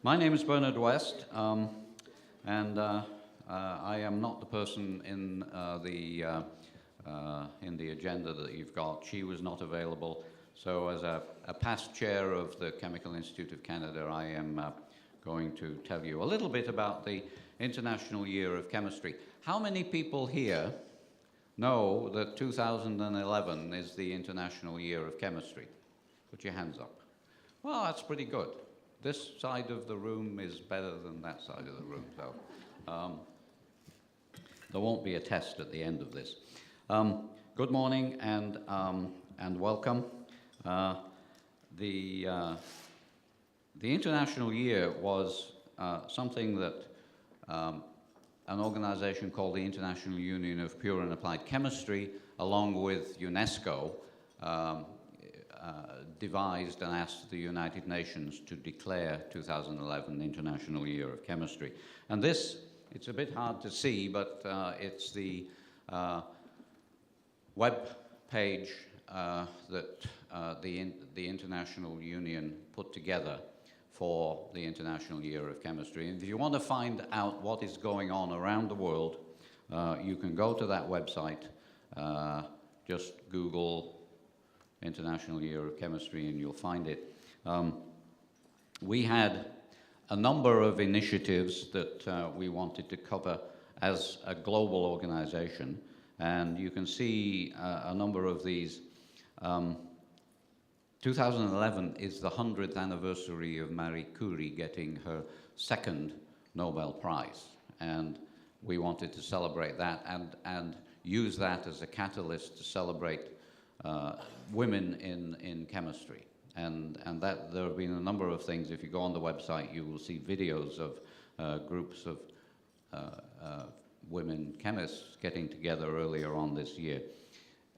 My name is Bernard West, and I am not the person in the agenda that you've got. She was not available, so as a past chair of the Chemical Institute of Canada, I am going to tell you a little bit about the International Year of Chemistry. How many people here know that 2011 is the International Year of Chemistry? Put your hands up. Well, that's pretty good. This side of the room is better than that side of the room, so there won't be a test at the end of this. Good morning and welcome. The International Year was something that an organization called the International Union of Pure and Applied Chemistry, along with UNESCO, devised and asked the United Nations to declare 2011 International Year of Chemistry. And this, it's a bit hard to see, but it's the web page that the International Union put together for the International Year of Chemistry. And if you want to find out what is going on around the world, you can go to that website, just Google International Year of Chemistry and you'll find it. We had a number of initiatives that we wanted to cover as a global organization, and you can see a number of these. 2011 is the 100th anniversary of Marie Curie getting her second Nobel Prize, and we wanted to celebrate that and use that as a catalyst to celebrate women in chemistry. And that there have been a number of things. If you go on the website, you will see videos of groups of women chemists getting together earlier on this year.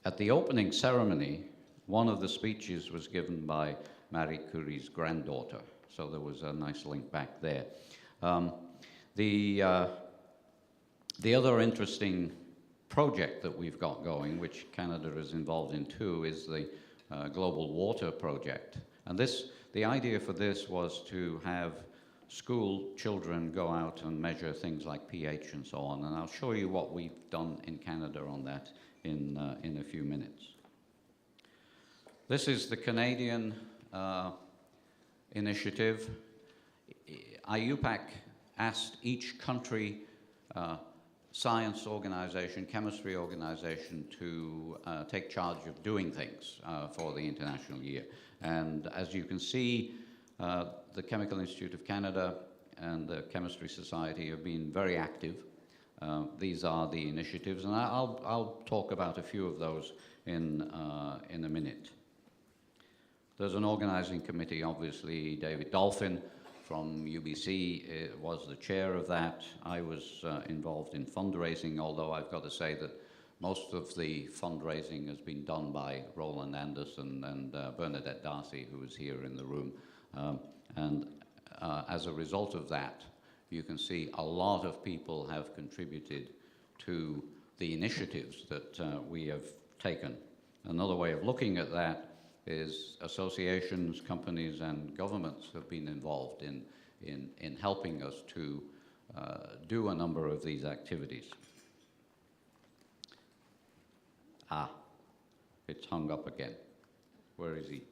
At the opening ceremony, one of the speeches was given by Marie Curie's granddaughter, so there was a nice link back there. The other interesting project that we've got going, which Canada is involved in too, is the Global Water Project. And the idea for this was to have school children go out and measure things like pH and so on. And I'll show you what we've done in Canada on that in a few minutes. This is the Canadian initiative. IUPAC asked each country science organization, chemistry organization to take charge of doing things for the International Year. And as you can see, the Chemical Institute of Canada and the Chemistry Society have been very active. These are the initiatives, and I'll talk about a few of those in a minute. There's an organizing committee, obviously. David Dolphin from UBC was the chair of that. I was involved in fundraising, although I've got to say that most of the fundraising has been done by Roland Anderson and Bernadette Darcy, who is here in the room. As a result of that, you can see a lot of people have contributed to the initiatives that we have taken. Another way of looking at that is associations, companies, and governments have been involved in helping us to do a number of these activities. It's hung up again. Where is he?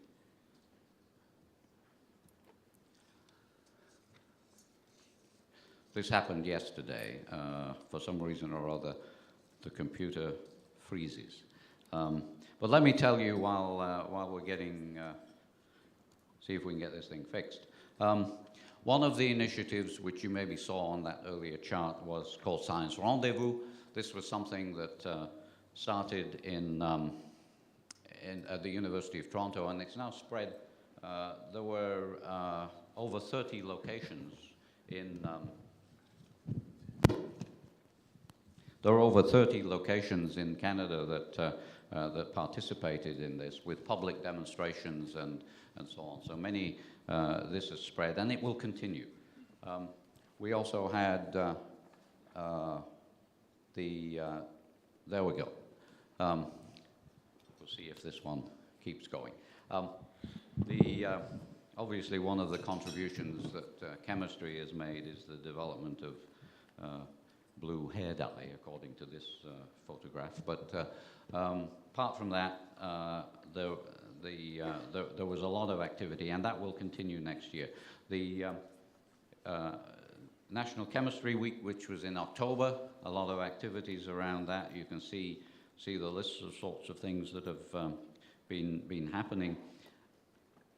This happened yesterday. For some reason or other, the computer freezes. But let me tell you while we're getting, see if we can get this thing fixed. One of the initiatives which you maybe saw on that earlier chart was called Science Rendezvous. This was something that started at the University of Toronto, and it's now spread. There were over 30 locations in there are over 30 locations in Canada that participated in this, with public demonstrations and so on. So many, this has spread, and it will continue. We also had there we go. We'll see if this one keeps going. obviously one of the contributions that chemistry has made is the development of blue hair dye, according to this photograph. But apart from that, there was a lot of activity, and that will continue next year. The National Chemistry Week, which was in October, a lot of activities around that. You can see the lists of sorts of things that have been happening.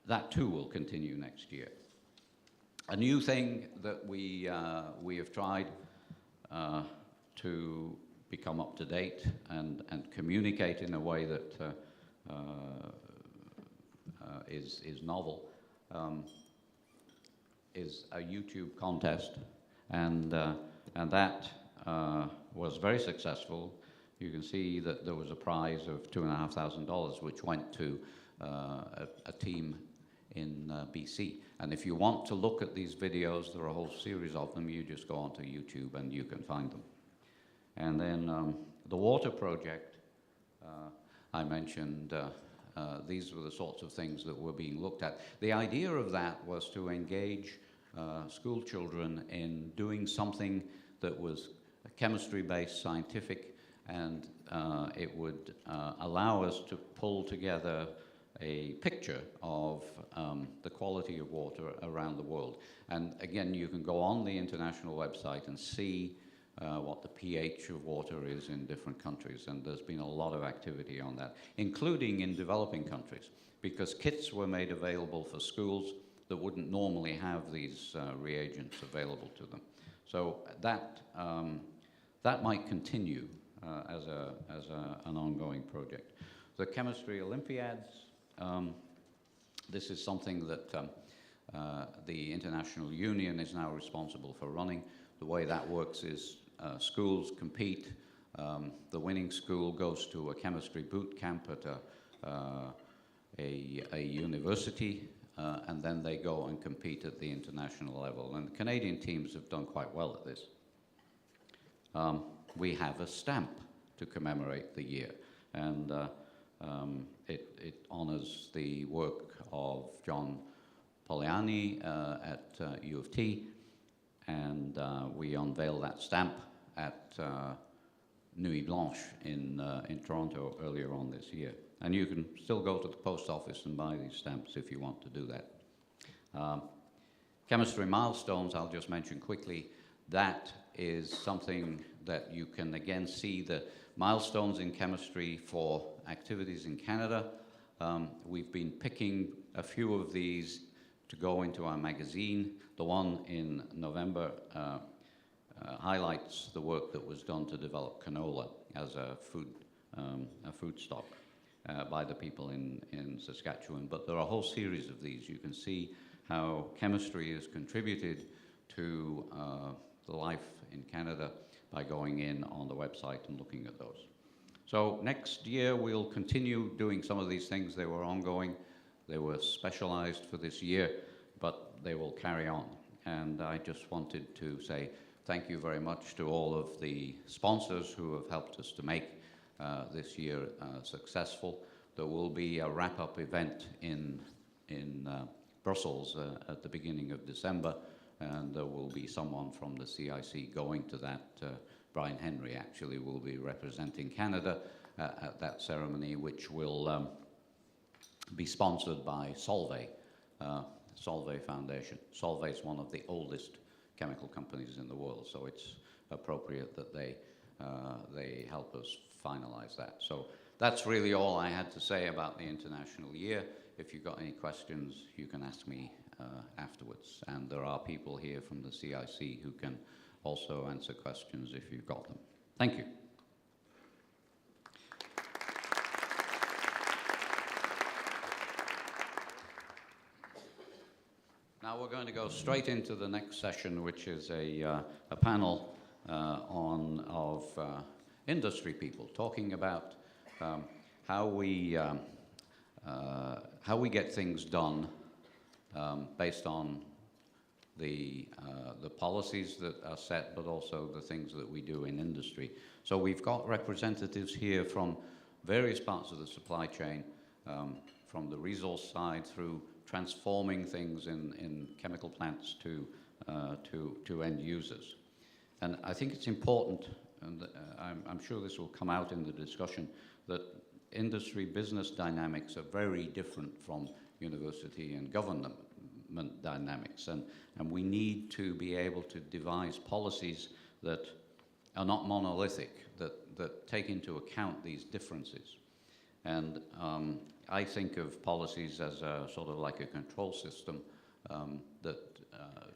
That too will continue next year. A new thing that we have tried to become up to date and communicate in a way that is novel is a YouTube contest, and that was very successful. You can see that there was a prize of $2,500, which went to a team in BC. And if you want to look at these videos, there are a whole series of them. You just go onto YouTube and you can find them. And then the water project, I mentioned, these were the sorts of things that were being looked at. The idea of that was to engage school children in doing something that was chemistry-based, scientific, and it would allow us to pull together a picture of the quality of water around the world. And again, you can go on the international website and see what the pH of water is in different countries, and there's been a lot of activity on that, including in developing countries, because kits were made available for schools that wouldn't normally have these reagents available to them. So that might continue as an ongoing project. The Chemistry Olympiads, this is something that the International Union is now responsible for running. The way that works is schools compete. The winning school goes to a chemistry boot camp at a university, and then they go and compete at the international level. And the Canadian teams have done quite well at this. We have a stamp to commemorate the year, and it honors the work of John Poliani at U of T, and we unveiled that stamp at Nuit Blanche in Toronto earlier on this year. And you can still go to the post office and buy these stamps if you want to do that. Chemistry milestones, I'll just mention quickly. That is something that you can again see the milestones in chemistry for activities in Canada. We've been picking a few of these to go into our magazine. The one in November highlights the work that was done to develop canola as a food stock by the people in Saskatchewan. But there are a whole series of these. You can see how chemistry has contributed to the life in Canada by going in on the website and looking at those. So next year we'll continue doing some of these things. They were ongoing. They were specialized for this year, but they will carry on. And I just wanted to say thank you very much to all of the sponsors who have helped us to make this year successful. There will be a wrap-up event in Brussels at the beginning of December, and there will be someone from the CIC going to that. Brian Henry actually will be representing Canada at that ceremony, which will be sponsored by Solvay, Solvay Foundation. Solvay is one of the oldest chemical companies in the world, so it's appropriate that they help us finalize that. So that's really all I had to say about the International Year. If you've got any questions, you can ask me afterwards. And there are people here from the CIC who can also answer questions if you've got them. Thank you. Now we're going to go straight into the next session, which is a panel of industry people talking about how we get things done based on the policies that are set, but also the things that we do in industry. So we've got representatives here from various parts of the supply chain, from the resource side through transforming things in chemical plants to end users. And I think it's important, and I'm sure this will come out in the discussion, that industry business dynamics are very different from university and government dynamics, and we need to be able to devise policies that are not monolithic, that take into account these differences. And I think of policies as a sort of like a control system that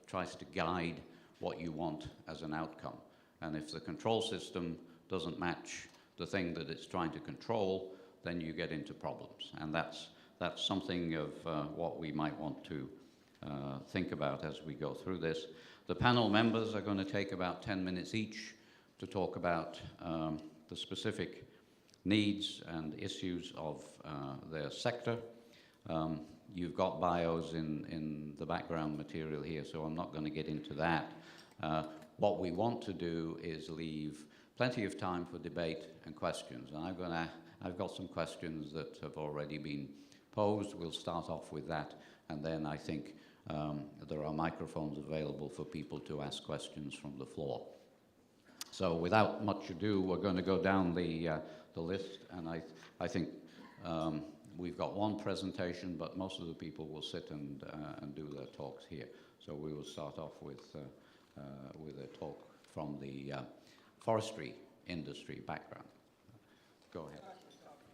tries to guide what you want as an outcome. And if the control system doesn't match the thing that it's trying to control, then you get into problems. And that's something of what we might want to think about as we go through this. The panel members are going to take about 10 minutes each to talk about the specific needs and issues of their sector. You've got bios in the background material here, so I'm not going to get into that. What we want to do is leave plenty of time for debate and questions. And I've got some questions that have already been posed. We'll start off with that, and then I think there are microphones available for people to ask questions from the floor. So without much ado, we're going to go down the list, and I think we've got one presentation, but most of the people will sit and do their talks here. So we will start off with a talk from the forestry industry background. Go ahead.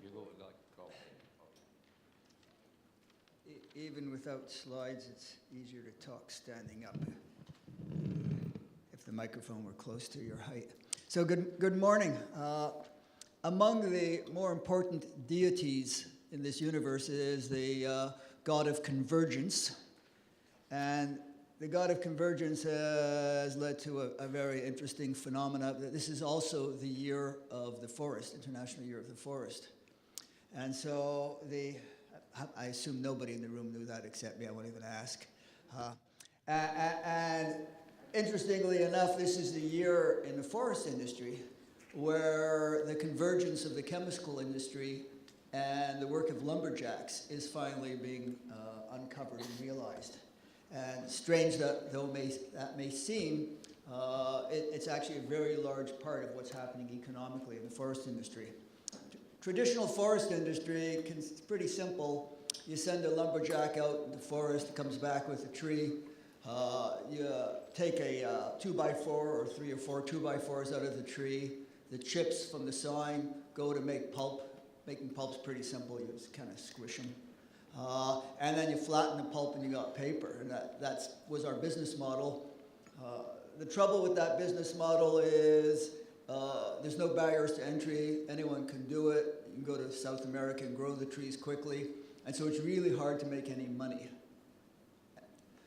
You go. Even without slides, it's easier to talk standing up. If the microphone were close to your height. So good morning. Among the more important deities in this universe is the god of convergence. And the god of convergence has led to a very interesting phenomena. This is also the year of the forest, International Year of the Forest. And so I assume nobody in the room knew that except me, I won't even ask. And interestingly enough, this is the year in the forest industry where the convergence of the chemical industry and the work of lumberjacks is finally being uncovered and realized. And strange that that may seem, it's actually a very large part of what's happening economically in the forest industry. Traditional forest industry is pretty simple. You send a lumberjack out in the forest, he comes back with a tree. You take a 2x4 or 3 or 4 2x4s out of the tree. The chips from the sign go to make pulp. Making pulp's pretty simple. You just kind of squish them. And then you flatten the pulp and you got paper. And that was our business model. The trouble with that business model is there's no barriers to entry. Anyone can do it. You can go to South America and grow the trees quickly. And so it's really hard to make any money.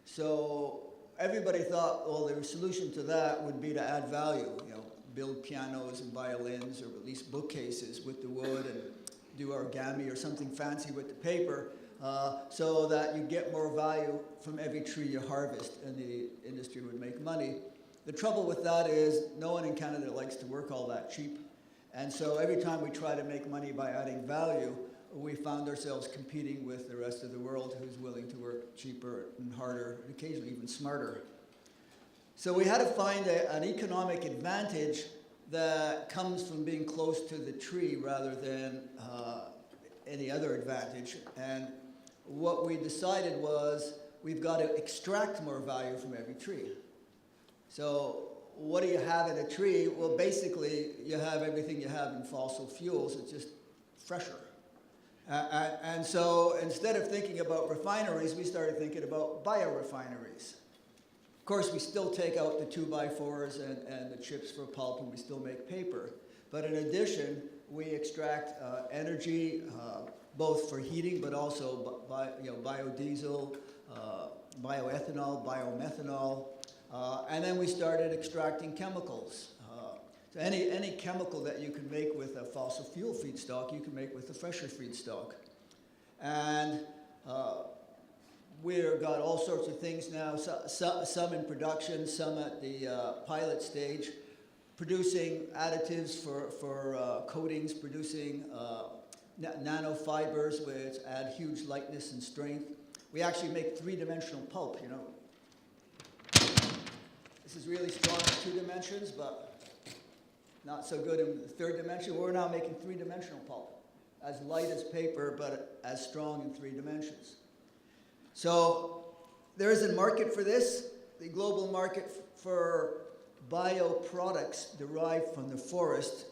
So everybody thought, well, the solution to that would be to add value, build pianos and violins, or at least bookcases with the wood, and do origami or something fancy with the paper, so that you get more value from every tree you harvest, and the industry would make money. The trouble with that is no one in Canada likes to work all that cheap. And so every time we try to make money by adding value, we found ourselves competing with the rest of the world who's willing to work cheaper and harder, and occasionally even smarter. So we had to find an economic advantage that comes from being close to the tree rather than any other advantage. And what we decided was we've got to extract more value from every tree. So what do you have in a tree? Well, basically, you have everything you have in fossil fuels. It's just fresher. And so instead of thinking about refineries, we started thinking about biorefineries. Of course, we still take out the 2x4s and the chips for pulp, and we still make paper. But in addition, we extract energy, both for heating, but also biodiesel, bioethanol, biomethanol. And then we started extracting chemicals. So any chemical that you can make with a fossil fuel feedstock, you can make with a fresher feedstock. And we've got all sorts of things now, some in production, some at the pilot stage, producing additives for coatings, producing nanofibers which add huge lightness and strength. We actually make three-dimensional pulp, you know. This is really strong in 2 dimensions, but not so good in the 3rd dimension. We're now making 3-dimensional pulp, as light as paper, but as strong in 3 dimensions. So there is a market for this. The global market for bioproducts derived from the forest,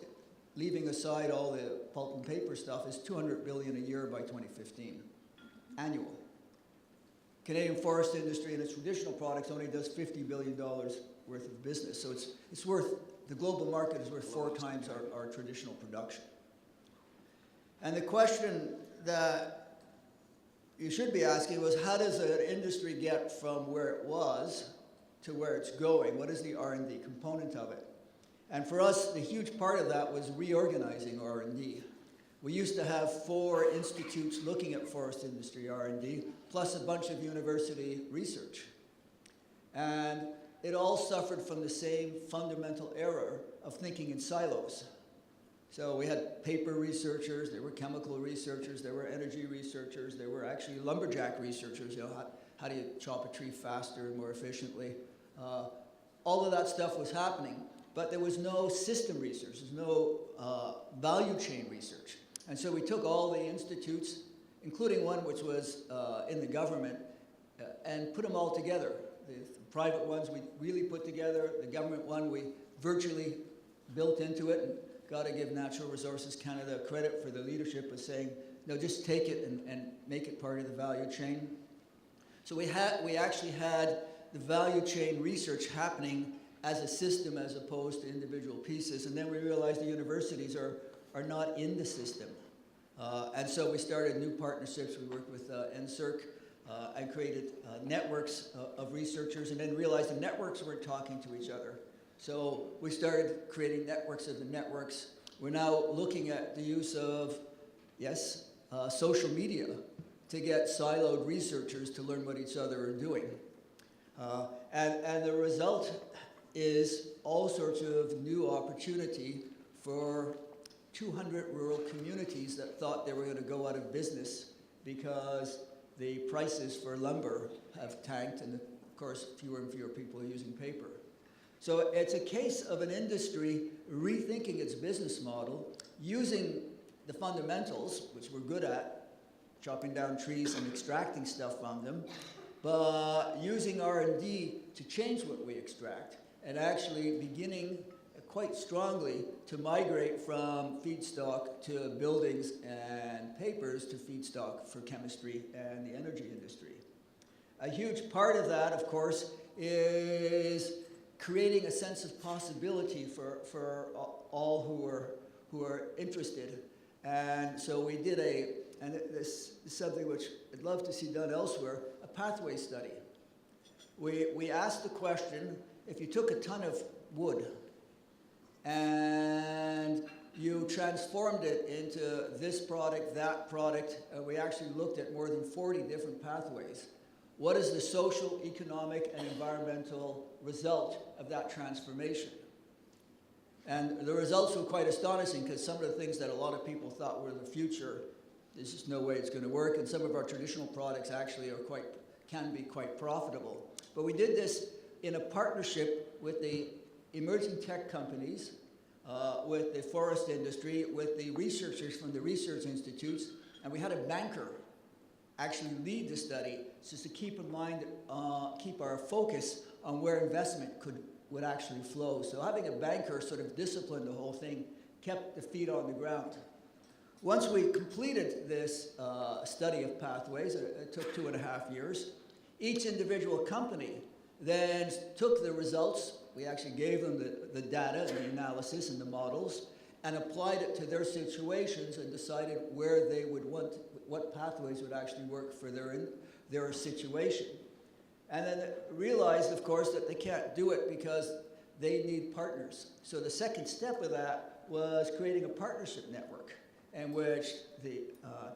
leaving aside all the pulp and paper stuff, is $200 billion a year by 2015, annual. Canadian forest industry and its traditional products only does $50 billion worth of business. So it's worth, the global market is worth 4 times our traditional production. And the question that you should be asking was, how does an industry get from where it was to where it's going? What is the R&D component of it? And for us, the huge part of that was reorganizing R&D. We used to have 4 institutes looking at forest industry R&D, plus a bunch of university research. And it all suffered from the same fundamental error of thinking in silos. So we had paper researchers, there were chemical researchers, there were energy researchers, there were actually lumberjack researchers, you know, how do you chop a tree faster and more efficiently? All of that stuff was happening, but there was no system research, there's no value chain research. And so we took all the institutes, including one which was in the government, and put them all together. The private ones we really put together, the government one we virtually built into it, and got to give Natural Resources Canada credit for the leadership of saying, no, just take it and make it part of the value chain. So we actually had the value chain research happening as a system as opposed to individual pieces, and then we realized the universities are not in the system. And so we started new partnerships. We worked with NSERC and created networks of researchers, and then realized the networks weren't talking to each other. So we started creating networks of the networks. We're now looking at the use of, yes, social media to get siloed researchers to learn what each other are doing. And the result is all sorts of new opportunity for 200 rural communities that thought they were going to go out of business because the prices for lumber have tanked, and of course fewer and fewer people are using paper. So it's a case of an industry rethinking its business model, using the fundamentals, which we're good at, chopping down trees and extracting stuff from them, but using R&D to change what we extract, and actually beginning quite strongly to migrate from feedstock to buildings and papers to feedstock for chemistry and the energy industry. A huge part of that, of course, is creating a sense of possibility for all who are interested. And so we did and this is something which I'd love to see done elsewhere, a pathway study. We asked the question, if you took a ton of wood and you transformed it into this product, that product, we actually looked at more than 40 different pathways. What is the social, economic, and environmental result of that transformation? And the results were quite astonishing, because some of the things that a lot of people thought were the future, there's just no way it's going to work, and some of our traditional products actually can be quite profitable. But we did this in a partnership with the emerging tech companies, with the forest industry, with the researchers from the research institutes, and we had a banker actually lead the study, just to keep in mind, keep our focus on where investment would actually flow. So having a banker sort of discipline the whole thing, kept the feet on the ground. Once we completed this study of pathways, it took 2.5 years, each individual company then took the results, we actually gave them the data and the analysis and the models, and applied it to their situations and decided where they would want, what pathways would actually work for their situation. And then realized, of course, that they can't do it because they need partners. So the second step of that was creating a partnership network in which the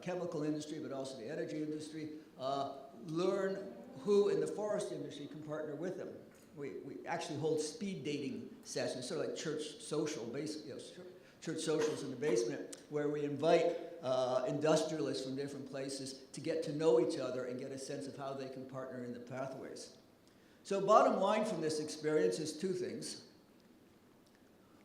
chemical industry, but also the energy industry, learn who in the forest industry can partner with them. We actually hold speed dating sessions, sort of like church social, basically, church socials in the basement, where we invite industrialists from different places to get to know each other and get a sense of how they can partner in the pathways. So bottom line from this experience is two things.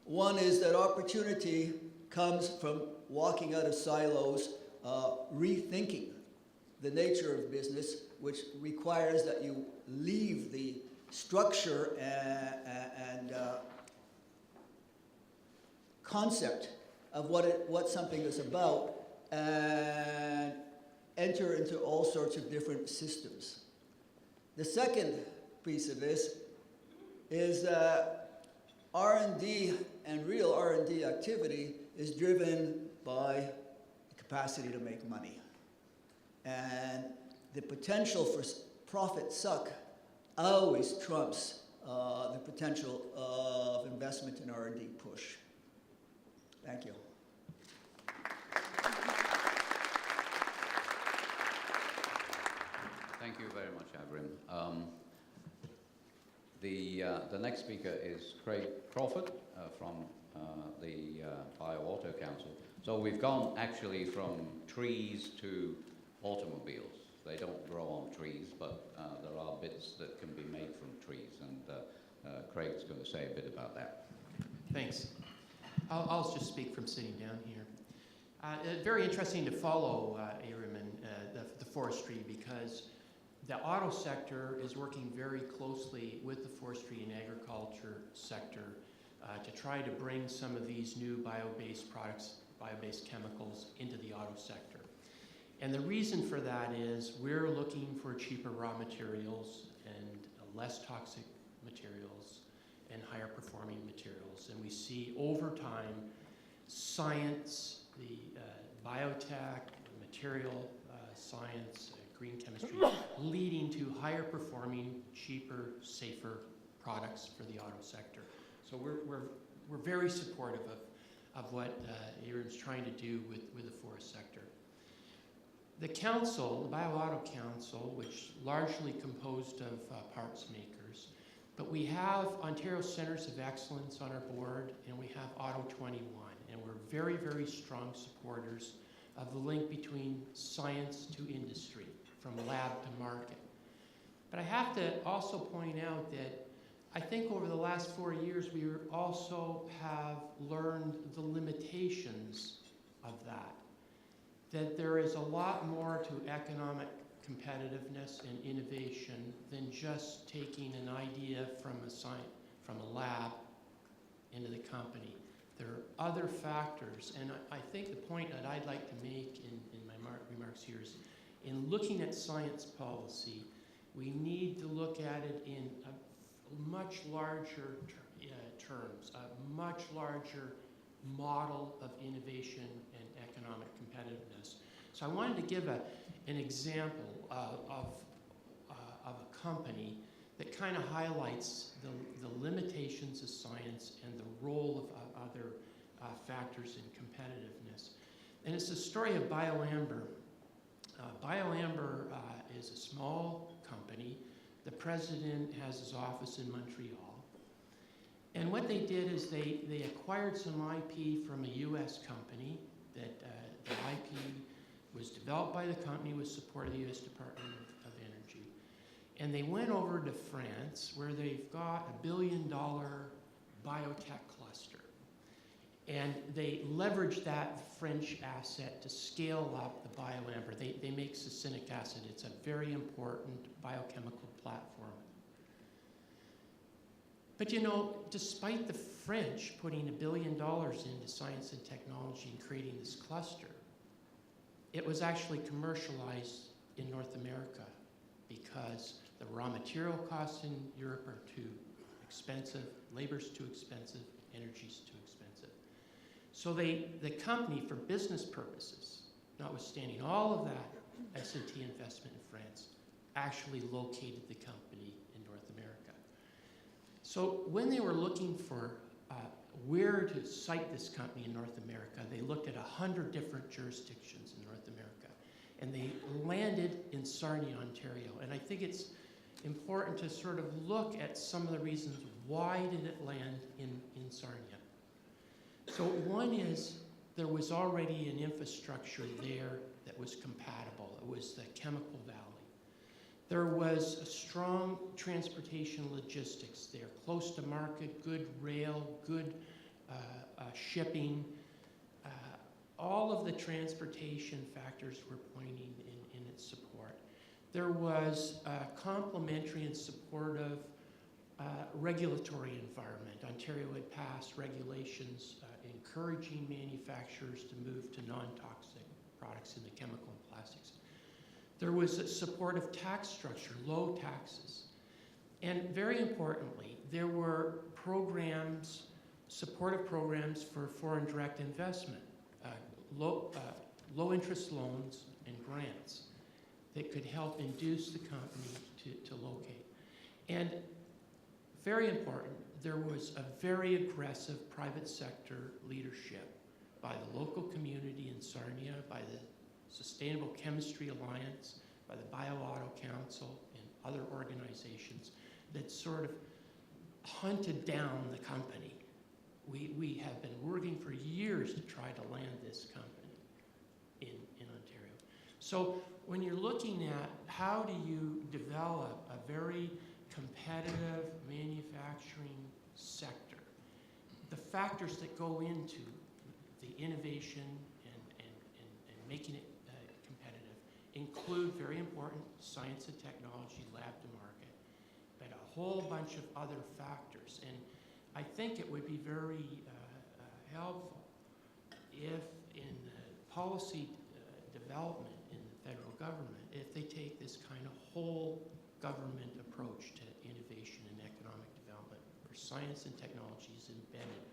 One is that opportunity comes from walking out of silos, rethinking the nature of business, which requires that you leave the structure and concept of what something is about and enter into all sorts of different systems. The second piece of this is that R&D and real R&D activity is driven by the capacity to make money. And the potential for profit suck always trumps the potential of investment in R&D push. Thank you. Thank you very much, Avrim. The next speaker is Craig Crawford from the Bio-Auto Council. So we've gone actually from trees to automobiles. They don't grow on trees, but there are bits that can be made from trees, and Craig's going to say a bit about that. Thanks. I'll just speak from sitting down here. Very interesting to follow Avrim and the forestry, because the auto sector is working very closely with the forestry and agriculture sector to try to bring some of these new bio-based products, bio-based chemicals into the auto sector. And the reason for that is we're looking for cheaper raw materials and less toxic materials and higher performing materials. And we see over time science, the biotech, material science, green chemistry, leading to higher performing, cheaper, safer products for the auto sector. So we're very supportive of what Avrim's trying to do with the forest sector. The council, the Bio-Auto Council, which largely composed of parts makers, but we have Ontario Centres of Excellence on our board, and we have Auto 21, and we're very, very strong supporters of the link between science to industry, from lab to market. But I have to also point out that I think over the last 4 years, we also have learned the limitations of that there is a lot more to economic competitiveness and innovation than just taking an idea from a lab into the company. There are other factors, and I think the point that I'd like to make in my remarks here is, in looking at science policy, we need to look at it in a much larger terms, a much larger model of innovation and economic competitiveness. So I wanted to give an example of a company that kind of highlights the limitations of science and the role of other factors in competitiveness. And it's the story of BioAmber. BioAmber is a small company. The president has his office in Montreal. And what they did is they acquired some IP from a US company that the IP was developed by the company with support of the US Department of Energy. And they went over to France, where they've got $1 billion biotech cluster. And they leveraged that French asset to scale up the BioAmber. They make succinic acid. It's a very important biochemical platform. But you know, despite the French putting $1 billion into science and technology and creating this cluster, it was actually commercialized in North America because the raw material costs in Europe are too expensive, labor's too expensive, energy's too expensive. So the company, for business purposes, notwithstanding all of that S&T investment in France, actually located the company in North America. So when they were looking for where to site this company in North America, they looked at 100 different jurisdictions in North America. And they landed in Sarnia, Ontario. And I think it's important to sort of look at some of the reasons why did it land in Sarnia. So one is there was already an infrastructure there that was compatible. It was the Chemical Valley. There was a strong transportation logistics there, close to market, good rail, good shipping. All of the transportation factors were pointing in its support. There was a complementary and supportive regulatory environment. Ontario had passed regulations encouraging manufacturers to move to non-toxic products in the chemical and plastics. There was a supportive tax structure, low taxes. And very importantly, there were programs, supportive programs for foreign direct investment, low interest loans and grants that could help induce the company to locate. And very important, there was a very aggressive private sector leadership by the local community in Sarnia, by the Sustainable Chemistry Alliance, by the BioAuto Council, and other organizations that sort of hunted down the company. We have been working for years to try to land this company in Ontario. So when you're looking at how do you develop a very competitive manufacturing sector, the factors that go into the innovation and making it competitive include, very important, science and technology, lab to market, but a whole bunch of other factors. And I think it would be very helpful if in the policy development in the federal government, if they take this kind of whole government approach to innovation and economic development, where science and technology is embedded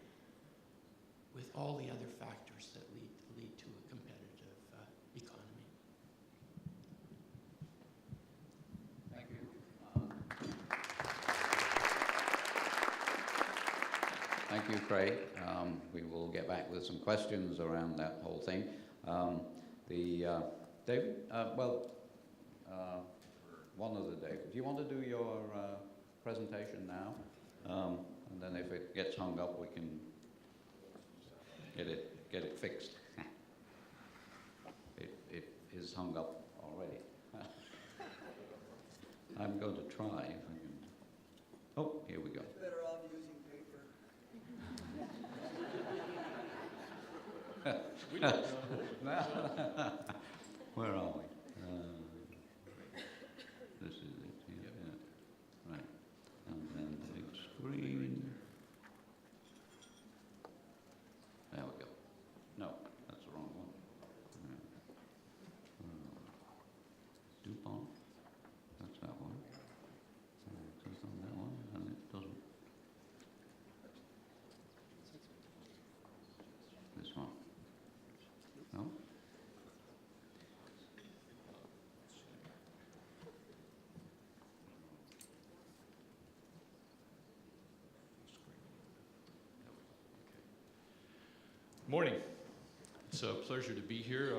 with all the other factors that lead to a competitive economy. Thank you. Thank you, Craig. We will get back with some questions around that whole thing. David, one of the David, do you want to do your presentation now? And then if it gets hung up, we can get it fixed. It is hung up already. I'm going to try if I can. Oh, here we go. Better off using paper. Where are we? This is it. Yeah. Right. And then big screen. There we go. No, that's the wrong one. DuPont. That's that one. It says on that one, and it doesn't. This one. No? Morning. It's a pleasure to be here.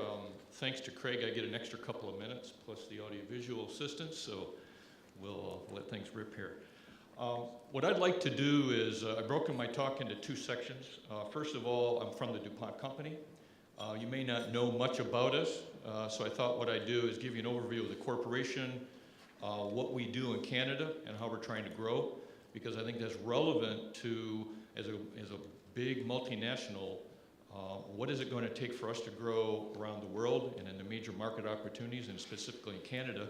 Thanks to Craig, I get an extra couple of minutes, plus the audiovisual assistance, so we'll let things rip here. What I'd like to do is, I've broken my talk into two sections. First of all, I'm from the DuPont company. You may not know much about us, so I thought what I'd do is give you an overview of the corporation, what we do in Canada, and how we're trying to grow, because I think that's relevant to, as a big multinational, what is it going to take for us to grow around the world and in the major market opportunities, and specifically in Canada,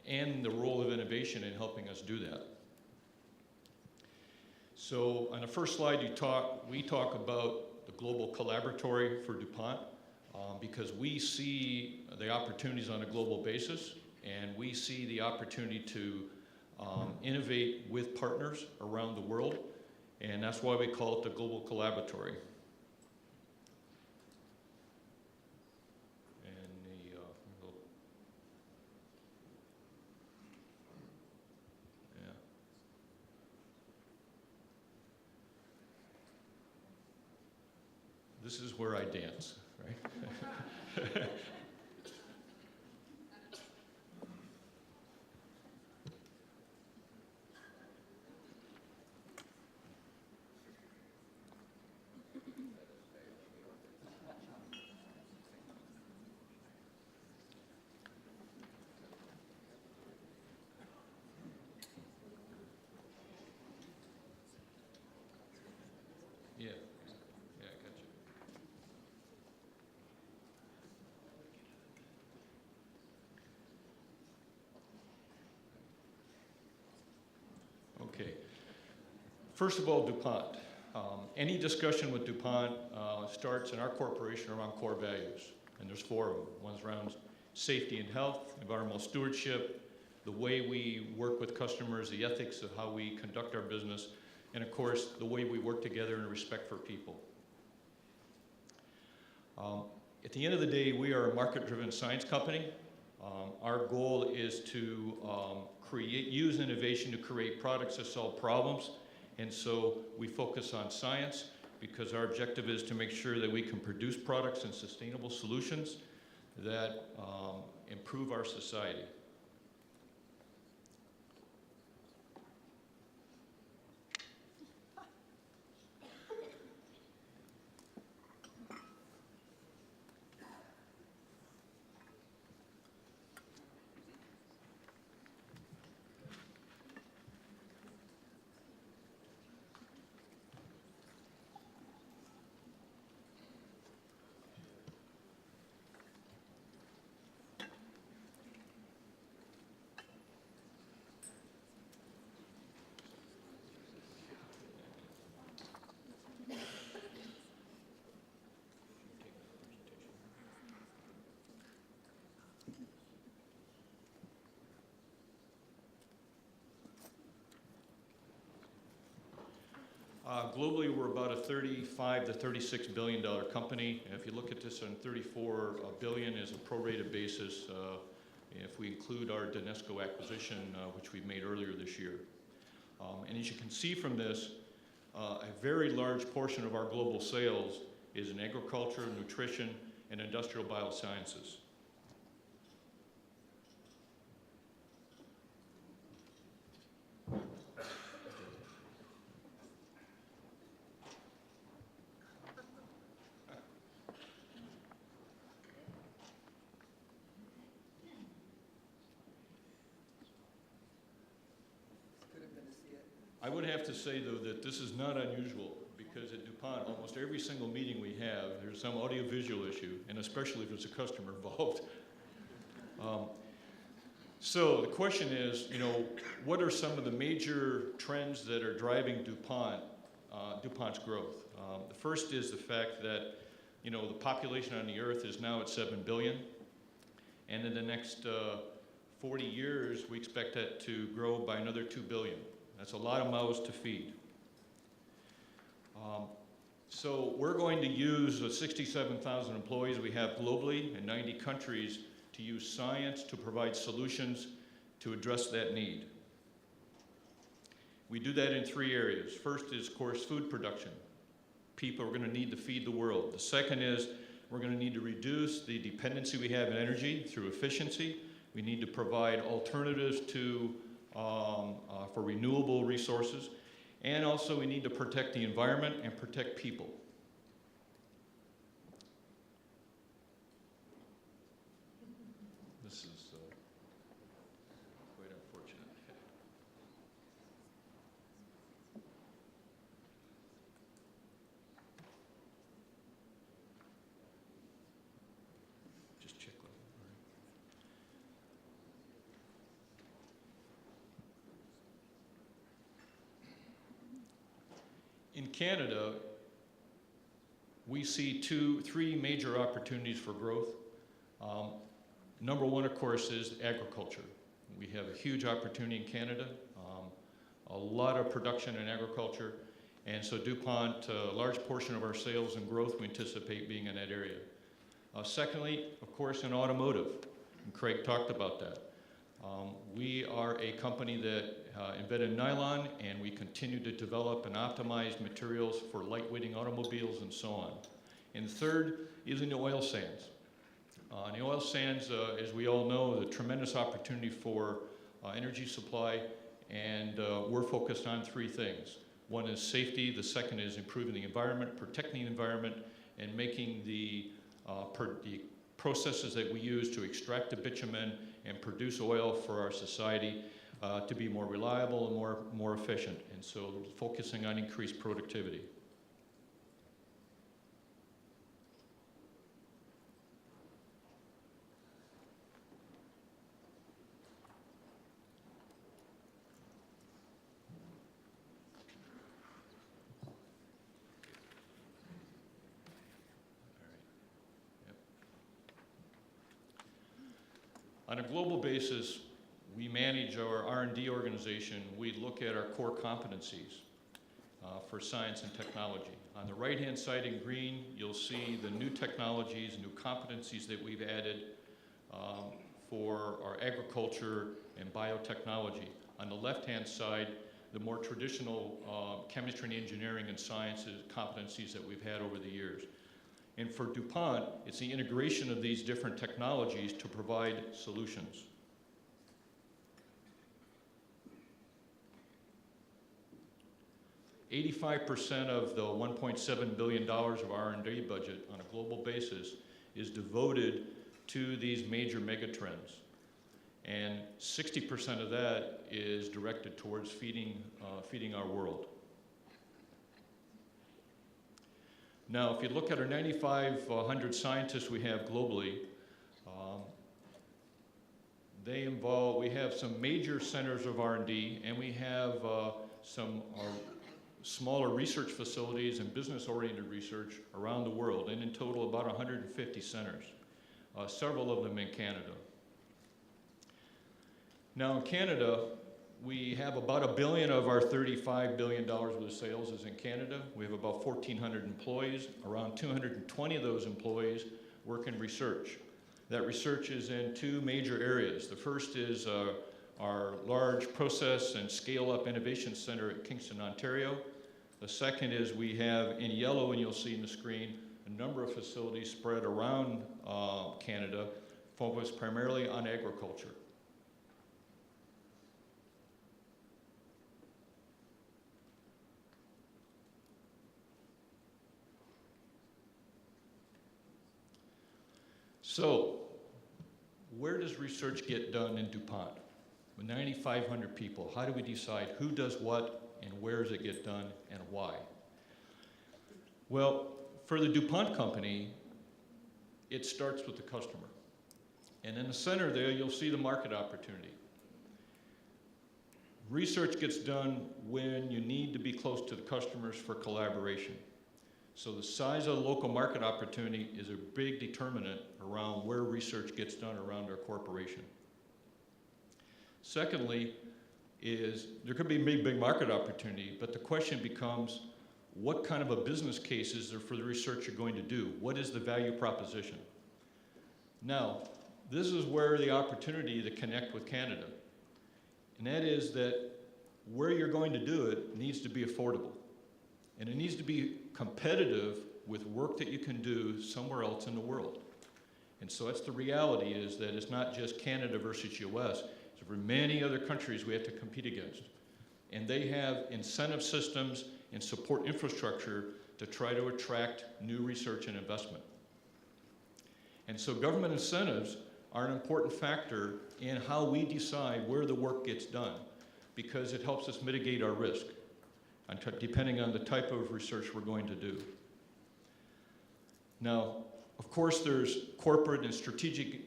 and the role of innovation in helping us do that. So on the first slide, we talk about the global collaboratory for DuPont, because we see the opportunities on a global basis, and we see the opportunity to innovate with partners around the world, and that's why we call it the global collaboratory. This is where I dance, right? First of all, DuPont. Any discussion with DuPont starts in our corporation around core values, and there's 4 of them. One's around safety and health, environmental stewardship, the way we work with customers, the ethics of how we conduct our business, and of course, the way we work together in respect for people. At the end of the day, we are a market-driven science company. Our goal is to use innovation to create products that solve problems. And so we focus on science because our objective is to make sure that we can produce products and sustainable solutions that improve our society. Globally, we're about a $35 to $36 billion company. And if you look at this on $34 billion as a prorated basis, if we include our Danesco acquisition, which we made earlier this year. And as you can see from this, a very large portion of our global sales is in agriculture, nutrition, and industrial biosciences. I would have to say, though, that this is not unusual because at DuPont, almost every single meeting we have, there's some audiovisual issue, and especially if there's a customer involved. So the question is, what are some of the major trends that are driving DuPont's growth? The first is the fact that, the population on the Earth is now at 7 billion, and in the next 40 years, we expect that to grow by another 2 billion. That's a lot of mouths to feed. So we're going to use the 67,000 employees we have globally in 90 countries to use science to provide solutions to address that need. We do that in 3 areas. First is, of course, food production. People are going to need to feed the world. The second is we're going to need to reduce the dependency we have in energy through efficiency. We need to provide alternatives for renewable resources, and also we need to protect the environment and protect people. This is quite unfortunate. Just check level. All right. In Canada, we see 3 major opportunities for growth. Number 1, of course, is agriculture. We have a huge opportunity in Canada, a lot of production in agriculture, and so DuPont, a large portion of our sales and growth we anticipate being in that area. Secondly, of course, in automotive, and Craig talked about that. We are a company that invented nylon, and we continue to develop and optimize materials for lightweighting automobiles and so on. And third is in the oil sands. In the oil sands, as we all know, is a tremendous opportunity for energy supply, and we're focused on 3 things. One is safety, the second is improving the environment, protecting the environment, and making the processes that we use to extract the bitumen and produce oil for our society to be more reliable and more efficient. And so focusing on increased productivity. On a global basis, we manage our R&D organization. We look at our core competencies for science and technology. On the right-hand side in green, you'll see the new technologies, new competencies that we've added for our agriculture and biotechnology. On the left-hand side, the more traditional chemistry and engineering and sciences competencies that we've had over the years. And for DuPont, it's the integration of these different technologies to provide solutions. $85% of the $1.7 billion of R&D budget on a global basis is devoted to these major megatrends. And 60% of that is directed towards feeding our world. Now, if you look at our 9,500 scientists we have globally, we have some major centers of R&D, and we have some smaller research facilities and business-oriented research around the world, and in total about 150 centers, several of them in Canada. Now in Canada, we have about $1 billion of our $35 billion worth of sales is in Canada. We have about 1,400 employees. Around 220 of those employees work in research. That research is in two major areas. The first is our large process and scale-up innovation center at Kingston, Ontario. The second is we have in yellow, and you'll see in the screen, a number of facilities spread around Canada, focused primarily on agriculture. So, where does research get done in DuPont? With 9,500 people, how do we decide who does what and where does it get done and why? Well, for the DuPont company, it starts with the customer. And in the center there, you'll see the market opportunity. Research gets done when you need to be close to the customers for collaboration. So the size of the local market opportunity is a big determinant around where research gets done around our corporation. Secondly, is there could be a big market opportunity, but the question becomes, what kind of a business case is there for the research you're going to do? What is the value proposition? Now, this is where the opportunity to connect with Canada. And that is that where you're going to do it needs to be affordable. And it needs to be competitive with work that you can do somewhere else in the world. And so that's the reality, is that it's not just Canada versus US. It's for many other countries we have to compete against. And they have incentive systems and support infrastructure to try to attract new research and investment. And so government incentives are an important factor in how we decide where the work gets done, because it helps us mitigate our risk, depending on the type of research we're going to do. Now, of course, there's corporate and strategic,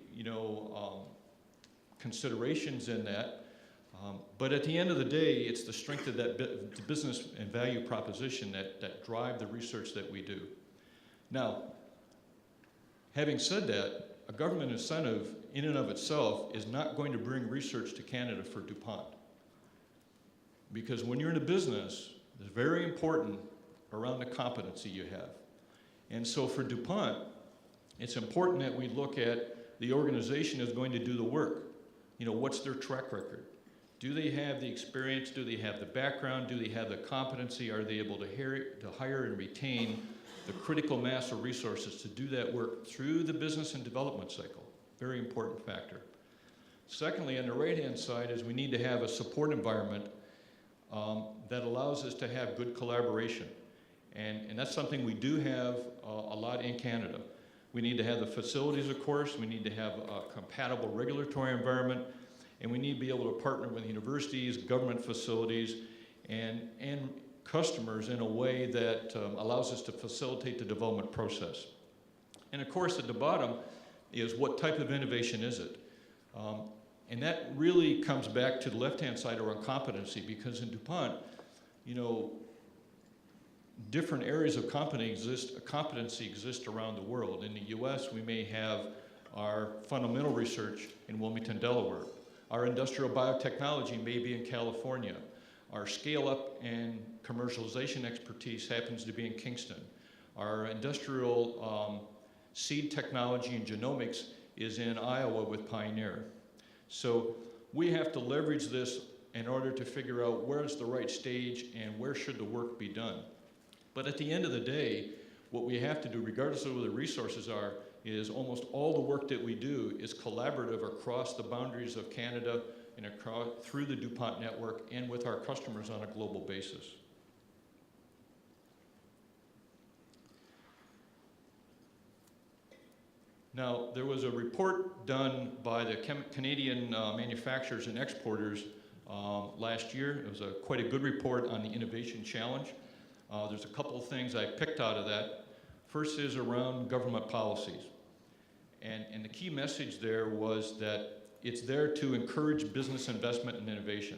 considerations in that, but at the end of the day, it's the strength of that business and value proposition that drive the research that we do. Now, having said that, a government incentive in and of itself is not going to bring research to Canada for DuPont. Because when you're in a business, it's very important around the competency you have. And so for DuPont, it's important that we look at the organization that's going to do the work. What's their track record? Do they have the experience? Do they have the background? Do they have the competency? Are they able to hire and retain the critical mass of resources to do that work through the business and development cycle? Very important factor. Secondly, on the right-hand side is we need to have a support environment that allows us to have good collaboration. And that's something we do have a lot in Canada. We need to have the facilities, of course. We need to have a compatible regulatory environment. And we need to be able to partner with universities, government facilities, and customers in a way that allows us to facilitate the development process. And of course, at the bottom is what type of innovation is it? And that really comes back to the left-hand side around competency, because in DuPont, different areas of competency exist around the world. In the US, we may have our fundamental research in Wilmington, Delaware. Our industrial biotechnology may be in California. Our scale-up and commercialization expertise happens to be in Kingston. Our industrial seed technology and genomics is in Iowa with Pioneer. So we have to leverage this in order to figure out where's the right stage and where should the work be done. But at the end of the day, what we have to do, regardless of where the resources are, is almost all the work that we do is collaborative across the boundaries of Canada and across, through the DuPont network and with our customers on a global basis. Now, there was a report done by the Canadian manufacturers and exporters last year. It was quite a good report on the innovation challenge. There's a couple of things I picked out of that. First is around government policies. And the key message there was that it's there to encourage business investment and innovation.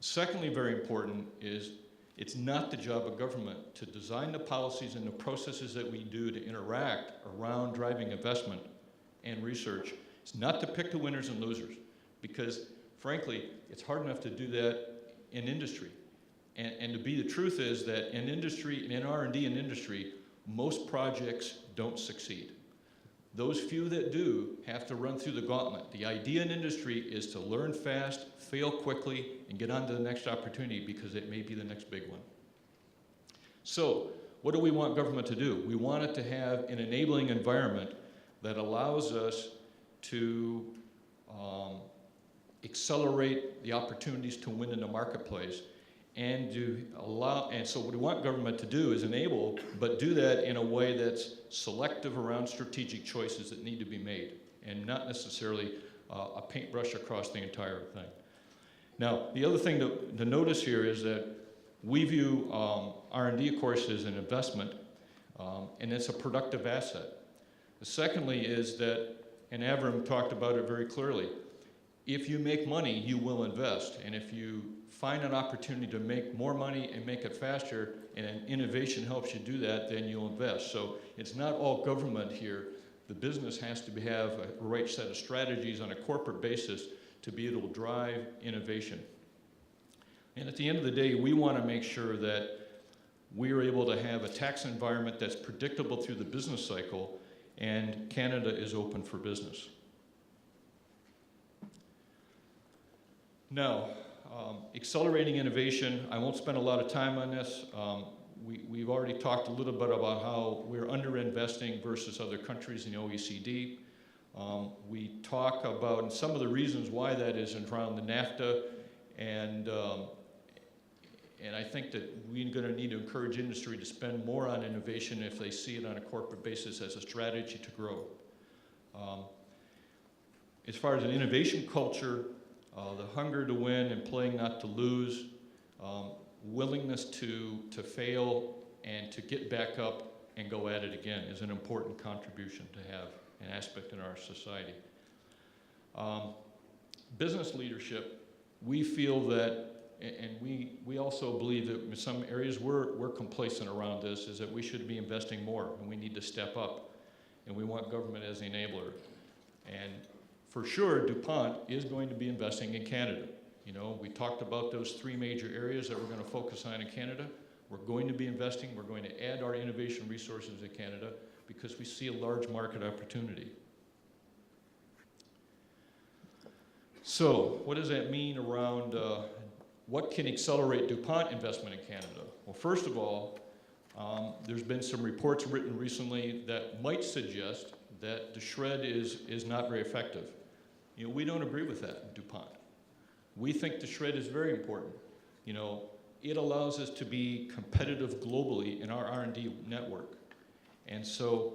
Secondly, very important, is it's not the job of government to design the policies and the processes that we do to interact around driving investment and research. It's not to pick the winners and losers, because frankly, it's hard enough to do that in industry. And to be the truth is that in industry, in R&D and industry, most projects don't succeed. Those few that do have to run through the gauntlet. The idea in industry is to learn fast, fail quickly, and get on to the next opportunity because it may be the next big one. So, what do we want government to do? We want it to have an enabling environment that allows us to accelerate the opportunities to win in the marketplace, and so what we want government to do is enable, but do that in a way that's selective around strategic choices that need to be made, and not necessarily a paintbrush across the entire thing. Now, the other thing to notice here is that we view R&D, of course, as an investment, and it's a productive asset. Secondly is that, and Avram talked about it very clearly, if you make money, you will invest. And if you find an opportunity to make more money and make it faster, and an innovation helps you do that, then you'll invest. So it's not all government here. The business has to have a right set of strategies on a corporate basis to be able to drive innovation. And at the end of the day, we want to make sure that we are able to have a tax environment that's predictable through the business cycle, and Canada is open for business. Now, accelerating innovation, I won't spend a lot of time on this. We've already talked a little bit about how we're underinvesting versus other countries in the OECD. We talk about and some of the reasons why that is around the NAFTA, and I think that we're going to need to encourage industry to spend more on innovation if they see it on a corporate basis as a strategy to grow. As far as an innovation culture, the hunger to win and playing not to lose, willingness to fail and to get back up and go at it again is an important contribution to have, an aspect in our society. Business leadership, we feel that, and we also believe that in some areas we're complacent around this, is that we should be investing more and we need to step up, and we want government as the enabler. And for sure, DuPont is going to be investing in Canada. You know, we talked about those three major areas that we're going to focus on in Canada. We're going to be investing. We're going to add our innovation resources in Canada because we see a large market opportunity. So, what does that mean around what can accelerate DuPont investment in Canada? Well, first of all, there's been some reports written recently that might suggest that the shred is not very effective. You know, we don't agree with that in DuPont. We think the shred is very important. You know, it allows us to be competitive globally in our R&D network. And so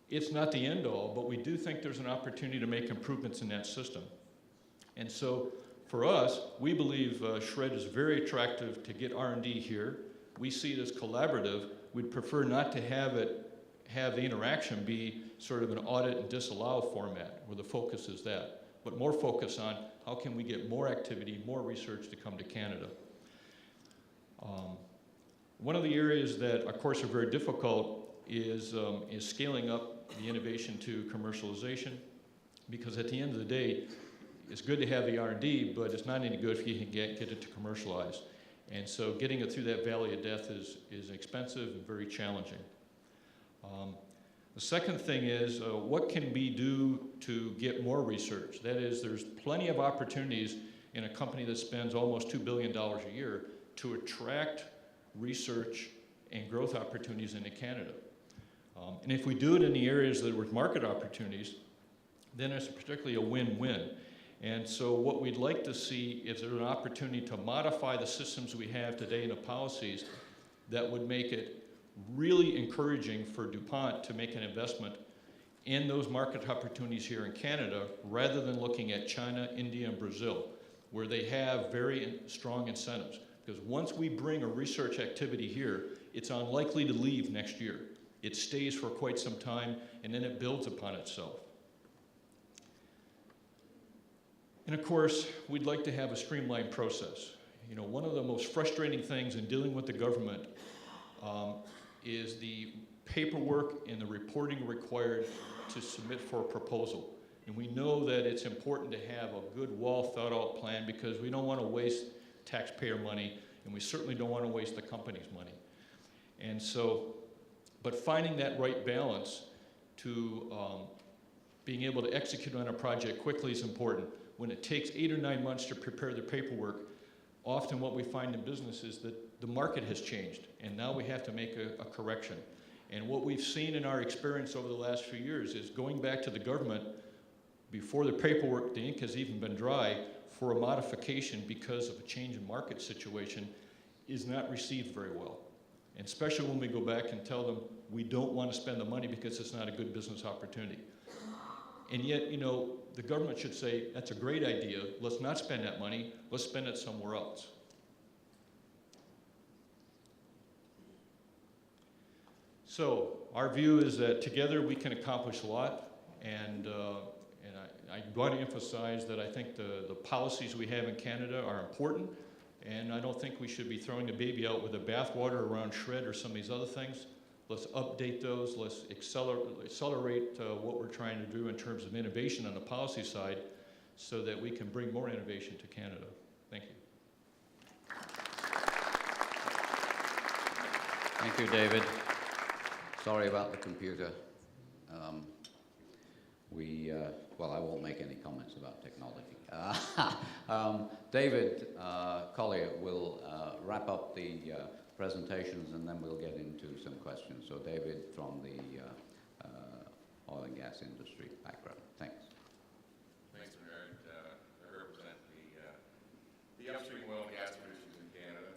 it's not the end all, but we do think there's an opportunity to make improvements in that system. And so for us, we believe shred is very attractive to get R&D here. We see it as collaborative. We'd prefer not to have the interaction be sort of an audit and disallow format where the focus is that, but more focus on how can we get more activity, more research to come to Canada. One of the areas that, of course, are very difficult is scaling up the innovation to commercialization, because at the end of the day, it's good to have the R&D, but it's not any good if you can get it to commercialize. And so getting it through that valley of death is expensive and very challenging. The second thing is, what can we do to get more research? That is, there's plenty of opportunities in a company that spends almost $2 billion a year to attract research and growth opportunities into Canada. And if we do it in the areas that are with market opportunities, then it's particularly a win-win. And so what we'd like to see is there an opportunity to modify the systems we have today and the policies that would make it really encouraging for DuPont to make an investment in those market opportunities here in Canada, rather than looking at China, India, and Brazil, where they have very strong incentives. Because once we bring a research activity here, it's unlikely to leave next year. It stays for quite some time, and then it builds upon itself. And of course, we'd like to have a streamlined process. You know, one of the most frustrating things in dealing with the government is the paperwork and the reporting required to submit for a proposal. And we know that it's important to have a good, well-thought-out plan, because we don't want to waste taxpayer money, and we certainly don't want to waste the company's money. And so, but finding that right balance to being able to execute on a project quickly is important. When it takes 8 or 9 months to prepare the paperwork, often what we find in business is that the market has changed, and now we have to make a correction. And what we've seen in our experience over the last few years is going back to the government before the paperwork, the ink has even been dry, for a modification because of a change in market situation is not received very well. And especially when we go back and tell them we don't want to spend the money because it's not a good business opportunity. And yet, you know, the government should say, that's a great idea, let's not spend that money, let's spend it somewhere else. So our view is that together we can accomplish a lot, and I want to emphasize that I think the policies we have in Canada are important, and I don't think we should be throwing the baby out with the bathwater around SHRED or some of these other things. Let's update those, let's accelerate what we're trying to do in terms of innovation on the policy side, so that we can bring more innovation to Canada. Thank you. Thank you, David. Sorry about the computer. Well, I won't make any comments about technology. David Collier will wrap up the presentations, and then we'll get into some questions. So David, from the oil and gas industry background. Thanks. Thanks, Bernard. I represent the upstream oil and gas producers in Canada.